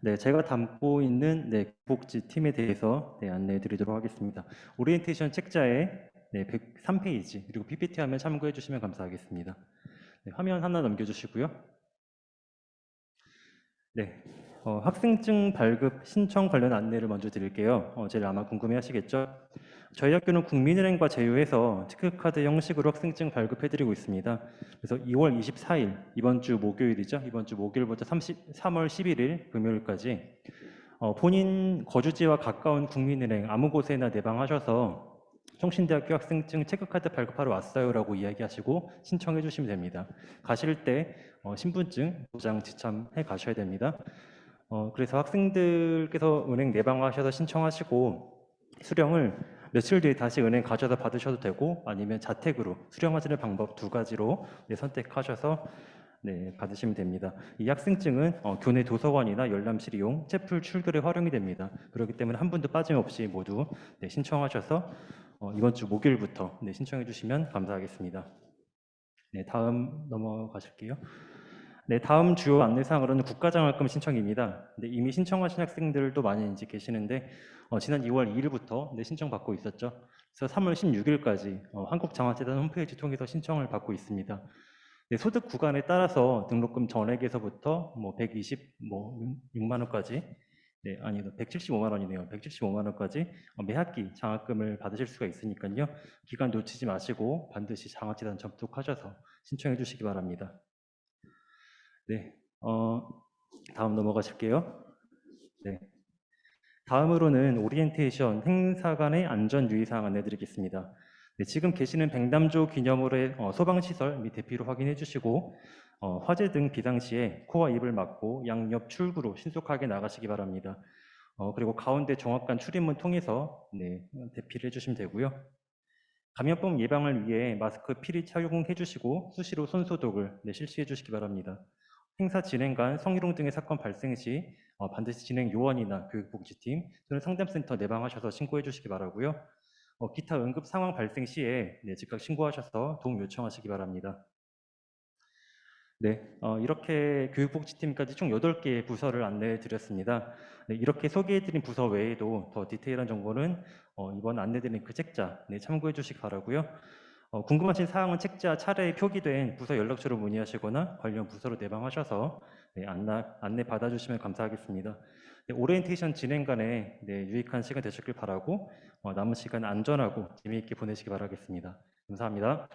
A: 네, 제가 담고 있는 복지 팀에 대해서 안내해 드리도록 하겠습니다. 오리엔테이션 책자에 103페이지 그리고 PPT 화면 참고해 주시면 감사하겠습니다. 네, 화면 하나 넘겨주시고요. 네, 학생증 발급 신청 관련 안내를 먼저 드릴게요. 제일 아마 궁금해 하시겠죠? 저희 학교는 국민은행과 제휴해서 체크카드 형식으로 학생증 발급해드리고 있습니다. 그래서 2월 24일, 이번 주 목요일이죠. 이번 주 목요일부터 3월 11일 금요일까지 본인 거주지와 가까운 국민은행 아무 곳에나 내방하셔서 총신대학교 학생증 체크카드 발급하러 왔어요라고 이야기하시고 신청해 주시면 됩니다. 가실 때 신분증 도장 지참해 가셔야 됩니다. 그래서 학생들께서 은행 내방하셔서 신청하시고 수령을 며칠 뒤에 다시 은행 가져다 받으셔도 되고 아니면 자택으로 수령하시는 방법 두 가지로 선택하셔서 받으시면 됩니다. 이 학생증은 교내 도서관이나 열람실 이용, 채플 출결에 활용이 됩니다. 그렇기 때문에 한 분도 빠짐없이 모두 신청하셔서 이번 주 목요일부터 신청해 주시면 감사하겠습니다. 네, 다음 넘어가실게요. 네, 다음 주요 안내사항으로는 국가장학금 신청입니다. 이미 신청하신 학생들도 많이 이제 계시는데 지난 2월 2일부터 신청 받고 있었죠. 그래서 3월 16일까지 한국장학재단 홈페이지 통해서 신청을 받고 있습니다. 네, 소득 구간에 따라서 등록금 전액에서부터 126만 원까지, 아니 175만 원이네요. 175만 원까지 매 학기 장학금을 받으실 수가 있으니까요. 기간 놓치지 마시고 반드시 장학재단 접속하셔서 신청해 주시기 바랍니다. 네, 다음 넘어가실게요. 네, 다음으로는 오리엔테이션 행사 간의 안전 유의사항 안내드리겠습니다. 네, 지금 계시는 백남조 기념물의 소방시설 및 대피로 확인해 주시고 화재 등 비상시에 코와 입을 막고 양옆 출구로 신속하게 나가시기 바랍니다. 그리고 가운데 종합관 출입문 통해서 대피를 해주시면 되고요. 감염병 예방을 위해 마스크 필히 착용해 주시고 수시로 손소독을 실시해 주시기 바랍니다. 행사 진행간 성희롱 등의 사건 발생 시 반드시 진행 요원이나 교육복지팀 또는 상담센터 내방하셔서 신고해 주시기 바라고요. 기타 응급 상황 발생 시에 즉각 신고하셔서 도움 요청하시기 바랍니다. 네, 이렇게 교육복지팀까지 총 8개의 부서를 안내해 드렸습니다. 네, 이렇게 소개해 드린 부서 외에도 더 디테일한 정보는 이번 안내 드린 그 책자 참고해 주시기 바라고요. 궁금하신 사항은 책자 차례에 표기된 부서 연락처로 문의하시거나 관련 부서로 내방하셔서 안내 받아주시면 감사하겠습니다. 네, 오리엔테이션 진행간에 유익한 시간 되셨길 바라고 남은 시간 안전하고 재미있게 보내시기 바라겠습니다. 감사합니다.